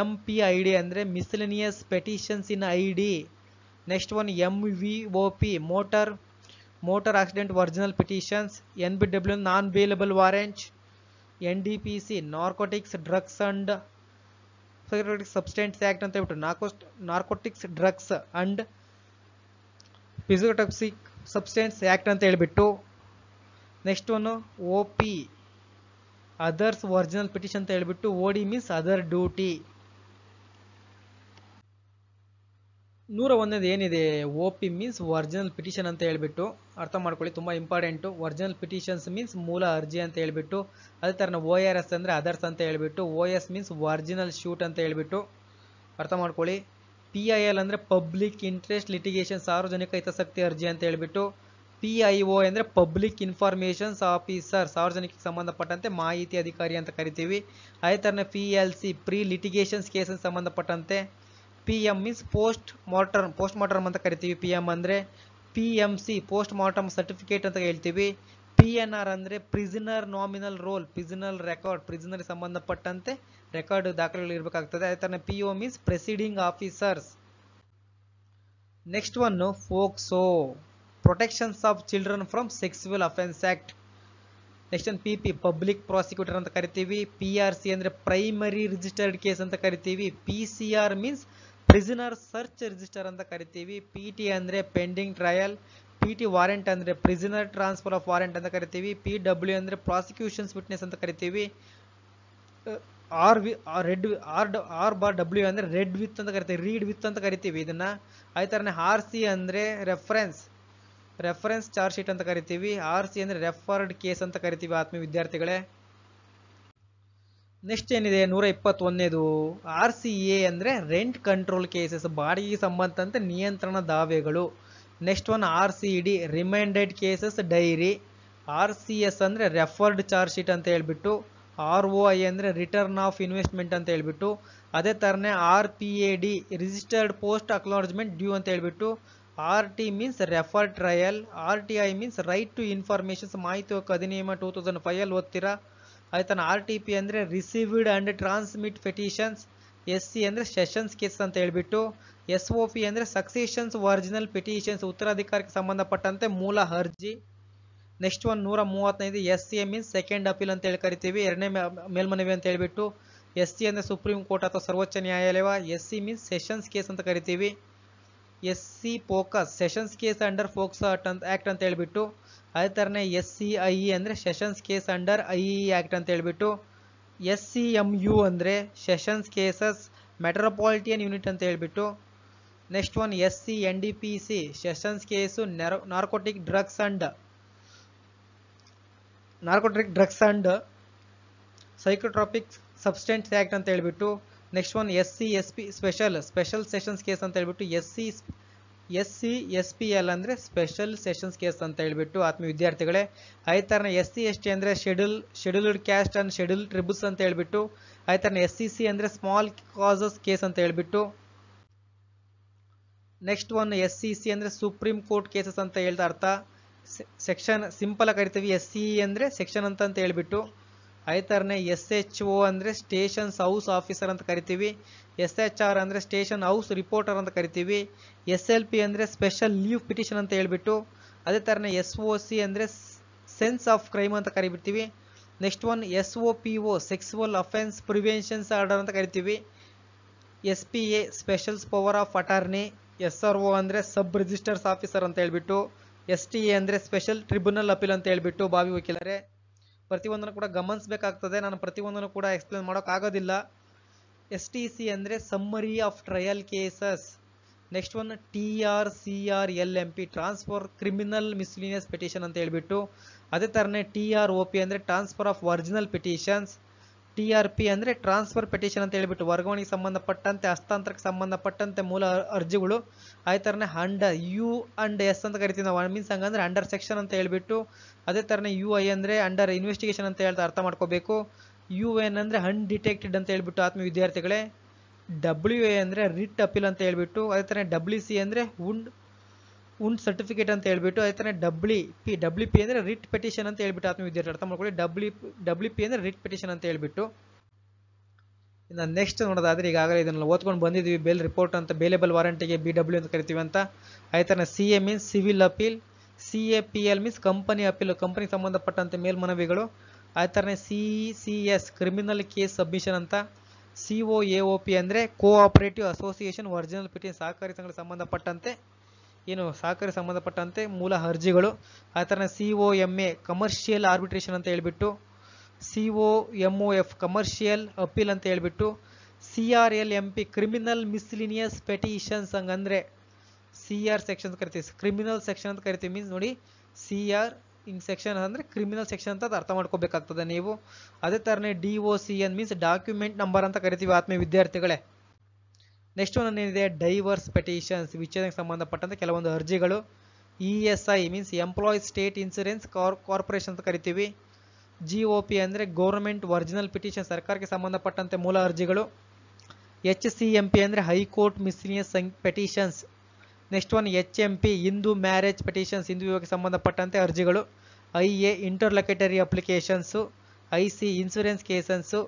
MPID ಅಂದರೆ miscellaneous petitions in ID. Next one MVOP motor accident original petitions. NBW non bailable warrant. NDPC narcotics drugs and substance act ಅಂತ ಹೇಳ್ಬಿಟ್ಟು, narcotics drugs and physiotoxic substance act ಅಂತ ಹೇಳ್ಬಿಟ್ಟು. Next one OP others original petition ಅಂತ ಹೇಳ್ಬಿಟ್ಟು. OD means other duty. 101ನೇದು ಏನಿದೆ, OP means original petition ಅಂತ ಹೇಳ್ಬಿಟ್ಟು. ಅರ್ಥ ಮಾಡ್ಕೊಳ್ಳಿ, ತುಂಬ ಇಂಪಾರ್ಟೆಂಟು. ಒರಿಜಿನಲ್ ಪಿಟಿಷನ್ಸ್ ಮೀನ್ಸ್ ಮೂಲ ಅರ್ಜಿ ಅಂತ ಹೇಳ್ಬಿಟ್ಟು. ಅದೇ ಥರ ORS ಅಂದರೆ ಅದರ್ಸ್ ಅಂತ ಹೇಳ್ಬಿಟ್ಟು. OS ಮೀನ್ಸ್ ಒರಿಜಿನಲ್ ಶೂಟ್ ಅಂತ ಹೇಳ್ಬಿಟ್ಟು. ಅರ್ಥ ಮಾಡ್ಕೊಳ್ಳಿ. PIL ಅಂದರೆ ಪಬ್ಲಿಕ್ ಇಂಟ್ರೆಸ್ಟ್ ಲಿಟಿಗೇಷನ್ ಸಾರ್ವಜನಿಕ ಹಿತಾಸಕ್ತಿ ಅರ್ಜಿ ಅಂತ ಹೇಳ್ಬಿಟ್ಟು. PIO ಅಂದರೆ ಪಬ್ಲಿಕ್ ಇನ್ಫಾರ್ಮೇಷನ್ಸ್ ಆಫೀಸರ್ ಸಾರ್ವಜನಿಕ ಸಂಬಂಧಪಟ್ಟಂತೆ ಮಾಹಿತಿ ಅಧಿಕಾರಿ ಅಂತ ಕರಿತೀವಿ. ಅದೇ ಥರನೇ PLC ಪ್ರೀ ಲಿಟಿಗೇಷನ್ಸ್ ಕೇಸಸ್ ಸಂಬಂಧಪಟ್ಟಂತೆ. PM ಮೀನ್ಸ್ ಪೋಸ್ಟ್ ಮಾರ್ಟಮ್ ಅಂತ ಕರಿತೀವಿ. PM ಅಂದರೆ PMC ಪೋಸ್ಟ್ ಮಾರ್ಟಮ್ ಸರ್ಟಿಫಿಕೇಟ್ ಅಂತ ಹೇಳ್ತೀವಿ. PNR ಅಂದರೆ prisoner nominal roll, prisoner record, prisoner ಸಂಬಂಧಪಟ್ಟಂತೆ ರೆಕಾರ್ಡ್ ದಾಖಲೆಗಳು ಇರಬೇಕಾಗ್ತದೆ. ಅದೇ ಥರ PO means presiding officers. Next one POCSO protections of children from sexual offence act. Next one PP public prosecutor ಅಂತ ಕರಿತೀವಿ. PRC ಅಂದರೆ ಪ್ರೈಮರಿ ರಿಜಿಸ್ಟರ್ಡ್ ಕೇಸ್ ಅಂತ ಕರಿತೀವಿ. PCR means prisoner search register ಅಂತ ಕರಿತೀವಿ. PT ಅಂದರೆ ಪೆಂಡಿಂಗ್ ಟ್ರಯಲ್. PT ವಾರೆಂಟ್ ಅಂದರೆ prisoner transfer of warrant ಅಂತ ಕರಿತೀವಿ. PW ಅಂದರೆ ಪ್ರಾಸಿಕ್ಯೂಷನ್ಸ್ ವಿಟ್ನೆಸ್ ಅಂತ ಕರಿತೀವಿ. R/W ಅಂದರೆ ರೆಡ್ ವಿತ್ ಅಂತ ಕರಿತೀವಿ, ರೀಡ್ ವಿತ್ ಅಂತ ಕರಿತೀವಿ ಇದನ್ನ. ಅದೇ ಥರನೇ RC ಅಂದರೆ ರೆಫರೆನ್ಸ್ ಚಾರ್ಜ್ ಶೀಟ್ ಅಂತ ಕರಿತೀವಿ. RC ಅಂದರೆ ರೆಫರ್ಡ್ ಕೇಸ್ ಅಂತ ಕರಿತೀವಿ ಆತ್ಮೀಯ ವಿದ್ಯಾರ್ಥಿಗಳೇ. ನೆಕ್ಸ್ಟ್ ಏನಿದೆ 121ನೇದು RCA ಅಂದರೆ ರೆಂಟ್ ಕಂಟ್ರೋಲ್ ಕೇಸಸ್, ಬಾಡಿಗೆ ಸಂಬಂಧಂತೆ ನಿಯಂತ್ರಣ ದಾವೆಗಳು. Next one RCD reminded cases diary. RCS ಅಂದರೆ ರೆಫರ್ಡ್ ಚಾರ್ಜ್ ಶೀಟ್ ಅಂತ ಹೇಳ್ಬಿಟ್ಟು. ROI ಅಂದರೆ ರಿಟರ್ನ್ ಆಫ್ ಇನ್ವೆಸ್ಟ್ಮೆಂಟ್ ಅಂತ ಹೇಳ್ಬಿಟ್ಟು. ಅದೇ ಥರನೇ RPAD registered post acknowledgement due ಅಂತ ಹೇಳ್ಬಿಟ್ಟು. RT means refer trial. RTI means right to informations ಮಾಹಿತಿ ಹಕ್ಕು ಅಧಿನಿಯಮ 2005 ಓದ್ತೀರಾ. ಅದೇ ಥರ RTP ಅಂದರೆ received and transmit petitions. SC ಅಂದರೆ ಸೆಷನ್ಸ್ ಕೇಸ್ ಅಂತ ಹೇಳ್ಬಿಟ್ಟು. SOP ಅಂದರೆ ಸಕ್ಸೆಷನ್ಸ್ ಒರಿಜಿನಲ್ ಪಿಟಿಷನ್ಸ್ ಉತ್ತರಾಧಿಕಾರಕ್ಕೆ ಸಂಬಂಧಪಟ್ಟಂತೆ ಮೂಲ ಅರ್ಜಿ. Next one 135 SA means second appeal ಅಂತ ಹೇಳಿ ಕರಿತೀವಿ, ಎರಡನೇ ಮೇಲ್ಮನವಿ ಅಂತ ಹೇಳ್ಬಿಟ್ಟು. SC ಅಂದರೆ ಸುಪ್ರೀಂ ಕೋರ್ಟ್ ಅಥವಾ ಸರ್ವೋಚ್ಚ ನ್ಯಾಯಾಲಯ. SC ಮೀನ್ಸ್ ಸೆಷನ್ಸ್ ಕೇಸ್ ಅಂತ ಕರಿತೀವಿ. SC focus sessions case under POCSO act ಅಂತ ಹೇಳ್ಬಿಟ್ಟು. ಅದೇ ಥರನೇ SCIE ಅಂದರೆ sessions case under IE act ಅಂತ ಹೇಳ್ಬಿಟ್ಟು. SCMU ಅಂದರೆ ಸೆಷನ್ಸ್ ಕೇಸಸ್ ಮೆಟ್ರೋಪಾಲಿಟಿಯನ್ ಯೂನಿಟ್ ಅಂತ ಹೇಳ್ಬಿಟ್ಟು. Next one SCNDPC sessions case narcotic drugs and psychotropic substance act ಅಂತ ಹೇಳ್ಬಿಟ್ಟು. Next one SCSP special sessions case ಅಂತ ಹೇಳ್ಬಿಟ್ಟು. SCSPL ಅಂದರೆ ಸ್ಪೆಷಲ್ ಸೆಷನ್ಸ್ ಕೇಸ್ ಅಂತ ಹೇಳ್ಬಿಟ್ಟು ಆತ್ಮೀಯ ವಿದ್ಯಾರ್ಥಿಗಳೇ. ಅದೇ ಥರನೇ SC/ST ಅಂದರೆ ಶೆಡ್ಯೂಲ್ಡ್ ಕ್ಯಾಸ್ಟ್ ಅಂಡ್ ಶೆಡ್ಯೂಲ್ಡ್ ಟ್ರಿಬ್ಯೂಸ್ ಅಂತ ಹೇಳ್ಬಿಟ್ಟು. ಅದೇ ಥರನೇ SCC ಅಂದರೆ ಸ್ಮಾಲ್ ಕಾಸಸ್ ಕೇಸ್ ಅಂತ ಹೇಳ್ಬಿಟ್ಟು. ನೆಕ್ಸ್ಟ್ ಒನ್ SCC ಅಂದರೆ ಸುಪ್ರೀಂ ಕೋರ್ಟ್ ಕೇಸಸ್ ಅಂತ ಹೇಳ್ತಾ ಅರ್ಥ. ಸೆಕ್ಷನ್ ಸಿಂಪಲ್ ಆಗಿ ಕರಿತೀವಿ. SCE ಅಂದರೆ ಸೆಕ್ಷನ್ ಅಂತ ಹೇಳ್ಬಿಟ್ಟು. ಅದೇ ಥರನೇ SHO ಅಂದರೆ ಸ್ಟೇಷನ್ಸ್ ಹೌಸ್ ಆಫೀಸರ್ ಅಂತ ಕರಿತೀವಿ. SHR ಅಂದರೆ ಸ್ಟೇಷನ್ ಹೌಸ್ ರಿಪೋರ್ಟರ್ ಅಂತ ಕರಿತೀವಿ. SLP ಅಂದರೆ ಸ್ಪೆಷಲ್ ಲೀವ್ ಪಿಟಿಷನ್ ಅಂತ ಹೇಳ್ಬಿಟ್ಟು. ಅದೇ ಥರನೇ SOC ಅಂದರೆ ಸೆನ್ಸ್ ಆಫ್ ಕ್ರೈಮ್ ಅಂತ ಕರಿಬಿಡ್ತೀವಿ. Next one SOPO sexual offence preventions order ಅಂತ ಕರಿತೀವಿ. SPA special power of attorney. SRO ಅಂದರೆ ಸಬ್ ರಿಜಿಸ್ಟರ್ಸ್ ಆಫೀಸರ್ ಅಂತ ಹೇಳ್ಬಿಟ್ಟು. STA ಅಂದರೆ ಸ್ಪೆಷಲ್ ಟ್ರಿಬ್ಯುನಲ್ ಅಪೀಲ್ ಅಂತ ಹೇಳ್ಬಿಟ್ಟು ಬಾವಿ ವಕೀಲರೇ. ಪ್ರತಿಯೊಂದನ್ನು ಕೂಡ ಗಮನಿಸಬೇಕಾಗ್ತದೆ. ನಾನು ಪ್ರತಿಯೊಂದನ್ನು ಕೂಡ ಎಕ್ಸ್ಪ್ಲೇನ್ ಮಾಡೋಕ್ಕಾಗೋದಿಲ್ಲ. STC ಅಂದರೆ summary of trial cases. Next one TRCRLMP transfer criminal miscellaneous petition ಅಂತ ಹೇಳ್ಬಿಟ್ಟು. ಅದೇ ಥರನೇ TROP ಅಂದರೆ transfer of original petitions. TRP ಅಂದರೆ ಟ್ರಾನ್ಸ್ಫರ್ ಪಿಟಿಷನ್ ಅಂತ ಹೇಳ್ಬಿಟ್ಟು ವರ್ಗಾವಣೆಗೆ ಸಂಬಂಧಪಟ್ಟಂತೆ ಹಸ್ತಾಂತರಕ್ಕೆ ಸಂಬಂಧಪಟ್ಟಂತೆ ಮೂಲ ಅರ್ಜಿಗಳು. ಅದೇ ಥರನೇ U&S ಅಂತ ಕರಿತೀವಿ ನಾವು. ಮೀನ್ಸ್ ಹಂಗಂದ್ರೆ ಅಂಡರ್ ಸೆಕ್ಷನ್ ಅಂತ ಹೇಳ್ಬಿಟ್ಟು. ಅದೇ ಥರನೇ UI ಅಂದರೆ ಅಂಡರ್ ಇನ್ವೆಸ್ಟಿಗೇಷನ್ ಅಂತ ಹೇಳ್ತಾ ಅರ್ಥ ಮಾಡ್ಕೋಬೇಕು. UN ಅಂದರೆ ಅನ್ಡಿಟೆಕ್ಟೆಡ್ ಅಂತ ಹೇಳ್ಬಿಟ್ಟು ಆತ್ಮೀಯ ವಿದ್ಯಾರ್ಥಿಗಳೇ. WA ಅಂದರೆ ರಿಟ್ ಅಪೀಲ್ ಅಂತ ಹೇಳ್ಬಿಟ್ಟು. ಅದೇ ಥರನೇ WC ಅಂದರೆ ಉಂಡ್ ಸರ್ಟಿಫಿಕೇಟ್ ಅಂತ ಹೇಳ್ಬಿಟ್ಟು. ಅದೇ ಥರನೇ WP ಅಂದರೆ ರಿಟ್ ಪೆಟಿಷನ್ ಅಂತ ಹೇಳ್ಬಿಟ್ಟು ಆತ್ಮೀಯ ವಿದ್ಯಾರ್ಥಿ ಅರ್ಥ ಮಾಡ್ಕೊಳ್ಳಿ. WP ಅಂದರೆ ರಿಟ್ ಪೆಟಿಷನ್ ಅಂತ ಹೇಳ್ಬಿಟ್ಟು. ಇನ್ನು ನೆಕ್ಸ್ಟ್ ನೋಡೋದಾದ್ರೆ ಈಗಾಗಲೇ ಇದನ್ನು ಓದ್ಕೊಂಡು ಬಂದಿದ್ದೀವಿ. ಬೇಲ್ ರಿಪೋರ್ಟ್ ಅಂತ ಬೇಲೇಬಲ್ ವಾರಂಟಿಗೆ BW ಅಂತ ಕರಿತೀವಿ ಅಂತ. ಅದೇ ಥರನೇ CA means civil appeal. CAPL means company appeal, ಕಂಪನಿಗೆ ಸಂಬಂಧಪಟ್ಟಂತೆ ಮೇಲ್ಮನವಿಗಳು. ಅದೇ ಥರನೇ CCS ಕ್ರಿಮಿನಲ್ ಕೇಸ್ ಸಬ್ಮಿಷನ್ ಅಂತ. COAOP ಅಂದರೆ ಕೋಆಪರೇಟಿವ್ ಅಸೋಸಿಯೇಷನ್ ಒರಿಜಿನಲ್ ಪಿಟಿಷನ್ ಸಹಕಾರಿ ಸಂಘಕ್ಕೆ ಸಂಬಂಧಪಟ್ಟಂತೆ ಮೂಲ ಅರ್ಜಿಗಳು. ಅದೇ ಥರನೇ COMA ಕಮರ್ಷಿಯಲ್ ಆರ್ಬಿಟ್ರೇಷನ್ ಅಂತ ಹೇಳ್ಬಿಟ್ಟು. COMOF ಕಮರ್ಷಿಯಲ್ ಅಪೀಲ್ ಅಂತ ಹೇಳ್ಬಿಟ್ಟು. CRLMP ಕ್ರಿಮಿನಲ್ ಮಿಸ್ಲಿನಿಯಸ್ ಪೆಟಿಷನ್ಸ್ ಹಂಗಂದ್ರೆ CR ಸೆಕ್ಷನ್ ಅಂತ ಕರಿತೀವಿ. ಕ್ರಿಮಿನಲ್ ಸೆಕ್ಷನ್ ಅಂತ ಕರಿತೀವಿ. ಮೀನ್ಸ್ ನೋಡಿ CR ಹಿಂಗ್ ಸೆಕ್ಷನ್ ಅಂದರೆ ಕ್ರಿಮಿನಲ್ ಸೆಕ್ಷನ್ ಅಂತ ಅರ್ಥ ಮಾಡ್ಕೋಬೇಕಾಗ್ತದೆ ನೀವು. ಅದೇ ಥರನೇ DOCN ಮೀನ್ಸ್ ಡಾಕ್ಯುಮೆಂಟ್ ನಂಬರ್ ಅಂತ ಕರಿತೀವಿ ಆತ್ಮೀಯ ವಿದ್ಯಾರ್ಥಿಗಳೇ. ನೆಕ್ಸ್ಟ್ ಒನ್ ಏನಿದೆ ಡೈವರ್ಸ್ ಪೆಟಿಷನ್ಸ್ ವಿಚ್ಛೇದಕ್ಕೆ ಸಂಬಂಧಪಟ್ಟಂತೆ ಕೆಲವೊಂದು ಅರ್ಜಿಗಳು. ESI means employees state insurance corporation ಅಂತ ಕರಿತೀವಿ. GOP ಅಂದರೆ ಗೌರ್ಮೆಂಟ್ ಒರಿಜಿನಲ್ ಪಿಟಿಷನ್ ಸರ್ಕಾರಕ್ಕೆ ಸಂಬಂಧಪಟ್ಟಂತೆ ಮೂಲ ಅರ್ಜಿಗಳು. HCMP ಅಂದರೆ high court miscellaneous petitions. Next one HMP Hindu marriage petitions Hindu ವಿವಾಹಕ್ಕೆ ಸಂಬಂಧಪಟ್ಟಂತೆ ಅರ್ಜಿಗಳು. IA interlocutory applications. IC insurance cases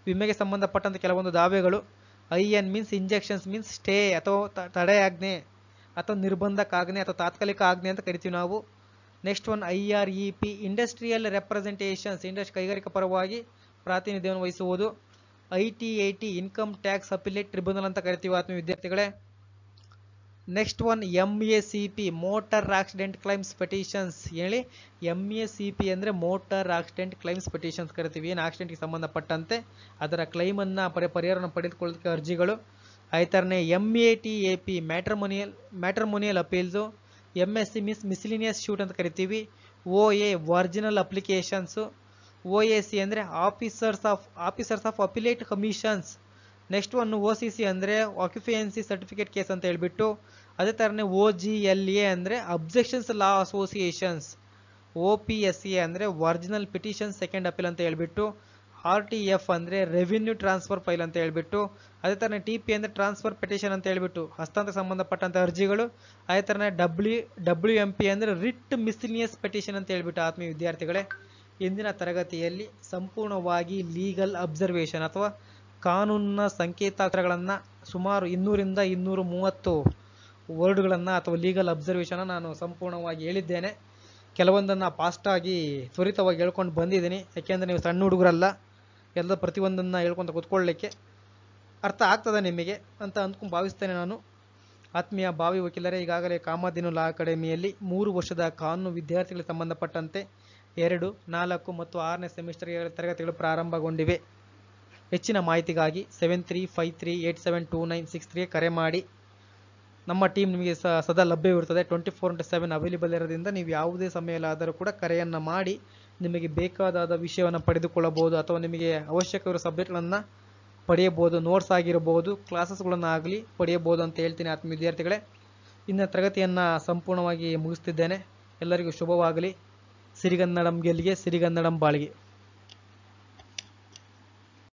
ವಿಮೆಗೆ ಸಂಬಂಧಪಟ್ಟಂತೆ ಕೆಲವೊಂದು ದಾವೆಗಳು. IN means injunctions means stay ಅಥವಾ ತಡೆ ಆಜ್ಞೆ ಅಥವಾ ನಿರ್ಬಂಧಕ ಆಜ್ಞೆ ಅಥವಾ ತಾತ್ಕಾಲಿಕ ಆಜ್ಞೆ ಅಂತ ಕರಿತೀವಿ ನಾವು. Next one IREP industrial representations ಕೈಗಾರಿಕಾ ಪರವಾಗಿ ಪ್ರಾತಿನಿಧ್ಯವನ್ನು ವಹಿಸುವುದು. IT80 income tax appellate tribunal ಅಂತ ಕರಿತೀವಿ ಆತ್ಮೀಯ ವಿದ್ಯಾರ್ಥಿಗಳೇ. Next one MACP motor accident claims petitions. ಹೇಳಿ MACP ಅಂದರೆ ಮೋಟಾರ್ ಆಕ್ಸಿಡೆಂಟ್ ಕ್ಲೈಮ್ಸ್ ಪೆಟಿಷನ್ಸ್ ಕರಿತೀವಿ. ಏನು ಆಕ್ಸಿಡೆಂಟ್ಗೆ ಸಂಬಂಧಪಟ್ಟಂತೆ ಅದರ ಕ್ಲೈಮನ್ನು ಪರಿಹಾರವನ್ನು ಪಡೆದುಕೊಳ್ಳೋದಕ್ಕೆ ಅರ್ಜಿಗಳು. ಅದೇ ಥರನೇ MATAP ಮ್ಯಾಟ್ರಮೋನಿಯಲ್ ಅಪೀಲ್ಸು. MSC ಮೀನ್ಸ್ ಮಿಸ್ಲಿನಿಯಸ್ ಶೂಟ್ ಅಂತ ಕರಿತೀವಿ. OA original applications. OAC ಅಂದರೆ officers of appellate commissions. Next one OCC ಅಂದರೆ ಆಕ್ಯುಪೆನ್ಸಿ ಸರ್ಟಿಫಿಕೇಟ್ ಕೇಸ್ ಅಂತ ಹೇಳ್ಬಿಟ್ಟು. ಅದೇ ಥರನೇ OGLA ಅಂದರೆ ಅಬ್ಜೆಕ್ಷನ್ಸ್ ಲಾ ಅಸೋಸಿಯೇಷನ್ಸ್. OPSA ಅಂದರೆ ಒರಿಜಿನಲ್ ಪಿಟಿಷನ್ ಸೆಕೆಂಡ್ ಅಪೀಲ್ ಅಂತ ಹೇಳ್ಬಿಟ್ಟು. RTF ಅಂದರೆ ರೆವಿನ್ಯೂ ಟ್ರಾನ್ಸ್ಫರ್ ಫೈಲ್ ಅಂತ ಹೇಳ್ಬಿಟ್ಟು. ಅದೇ ಥರನೇ TP ಅಂದರೆ ಟ್ರಾನ್ಸ್ಫರ್ ಪೆಟಿಷನ್ ಅಂತ ಹೇಳ್ಬಿಟ್ಟು ಹಸ್ತಾಂತರಕ್ಕೆ ಸಂಬಂಧಪಟ್ಟಂಥ ಅರ್ಜಿಗಳು. ಅದೇ ಥರನೇ WMP ಅಂದರೆ ರಿಟ್ ಮಿಸ್ಲಿನಿಯಸ್ ಪೆಟಿಷನ್ ಅಂತ ಹೇಳ್ಬಿಟ್ಟು ಆತ್ಮೀಯ ವಿದ್ಯಾರ್ಥಿಗಳೇ. ಇಂದಿನ ತರಗತಿಯಲ್ಲಿ ಸಂಪೂರ್ಣವಾಗಿ ಲೀಗಲ್ ಅಬ್ಸರ್ವೇಷನ್ ಅಥವಾ ಕಾನೂನಿನ ಸಂಕೇತಾಕ್ಷರಗಳನ್ನು ಸುಮಾರು 200ರಿಂದ 230 ವರ್ಡ್ಗಳನ್ನು ಅಥವಾ ಲೀಗಲ್ ಅಬ್ಸರ್ವೇಷನ್ ನಾನು ಸಂಪೂರ್ಣವಾಗಿ ಹೇಳಿದ್ದೇನೆ. ಕೆಲವೊಂದನ್ನು ಫಾಸ್ಟಾಗಿ ತ್ವರಿತವಾಗಿ ಹೇಳ್ಕೊಂಡು ಬಂದಿದ್ದೀನಿ, ಯಾಕೆಂದರೆ ನೀವು ಸಣ್ಣ ಹುಡುಗರಲ್ಲ. ಎಲ್ಲ ಪ್ರತಿಯೊಂದನ್ನು ಹೇಳ್ಕೊಂತ ಕೂತ್ಕೊಳ್ಳಿಕ್ಕೆ ಅರ್ಥ ಆಗ್ತದೆ ನಿಮಗೆ ಅಂತ ಅಂದ್ಕೊಂಡು ಭಾವಿಸ್ತೇನೆ ನಾನು. ಆತ್ಮೀಯ ಭಾವಿ ವಕೀಲರೇ, ಈಗಾಗಲೇ ಕಾಮಧೇನು ಲಾ ಅಕಾಡೆಮಿಯಲ್ಲಿ 3 ವರ್ಷದ ಕಾನೂನು ವಿದ್ಯಾರ್ಥಿಗಳಿಗೆ ಸಂಬಂಧಪಟ್ಟಂತೆ 2, 4 ಮತ್ತು 6ನೇ ಸೆಮಿಸ್ಟರ್ ತರಗತಿಗಳು ಪ್ರಾರಂಭಗೊಂಡಿವೆ. ಹೆಚ್ಚಿನ ಮಾಹಿತಿಗಾಗಿ 7353872963 ಕರೆ ಮಾಡಿ. ನಮ್ಮ ಟೀಮ್ ನಿಮಗೆ ಸದಾ ಲಭ್ಯವಿರುತ್ತದೆ. 24/7 ಅವೈಲೇಬಲ್ ಇರೋದ್ರಿಂದ ನೀವು ಯಾವುದೇ ಸಮಯದಲ್ಲಾದರೂ ಕೂಡ ಕರೆಯನ್ನು ಮಾಡಿ ನಿಮಗೆ ಬೇಕಾದ ವಿಷಯವನ್ನು ಪಡೆದುಕೊಳ್ಳಬಹುದು ಅಥವಾ ನಿಮಗೆ ಅವಶ್ಯಕವಿರೋ ಸಬ್ಜೆಕ್ಟ್ಗಳನ್ನು ಪಡೆಯಬಹುದು. ನೋಟ್ಸ್ ಆಗಿರಬಹುದು, ಕ್ಲಾಸಸ್ಗಳನ್ನು ಆಗಲಿ ಪಡೆಯಬಹುದು ಅಂತ ಹೇಳ್ತೀನಿ ಆತ್ಮೀಯ ವಿದ್ಯಾರ್ಥಿಗಳೇ. ಇನ್ನು ತರಗತಿಯನ್ನು ಸಂಪೂರ್ಣವಾಗಿ ಮುಗಿಸ್ತಿದ್ದೇನೆ. ಎಲ್ಲರಿಗೂ ಶುಭವಾಗಲಿ. ಸಿರಿಗನ್ನಡಂ ಗೆಲ್ಲಿಗೆ, ಸಿರಿಗನ್ನಡಂ ಬಾಳಿಗೆ.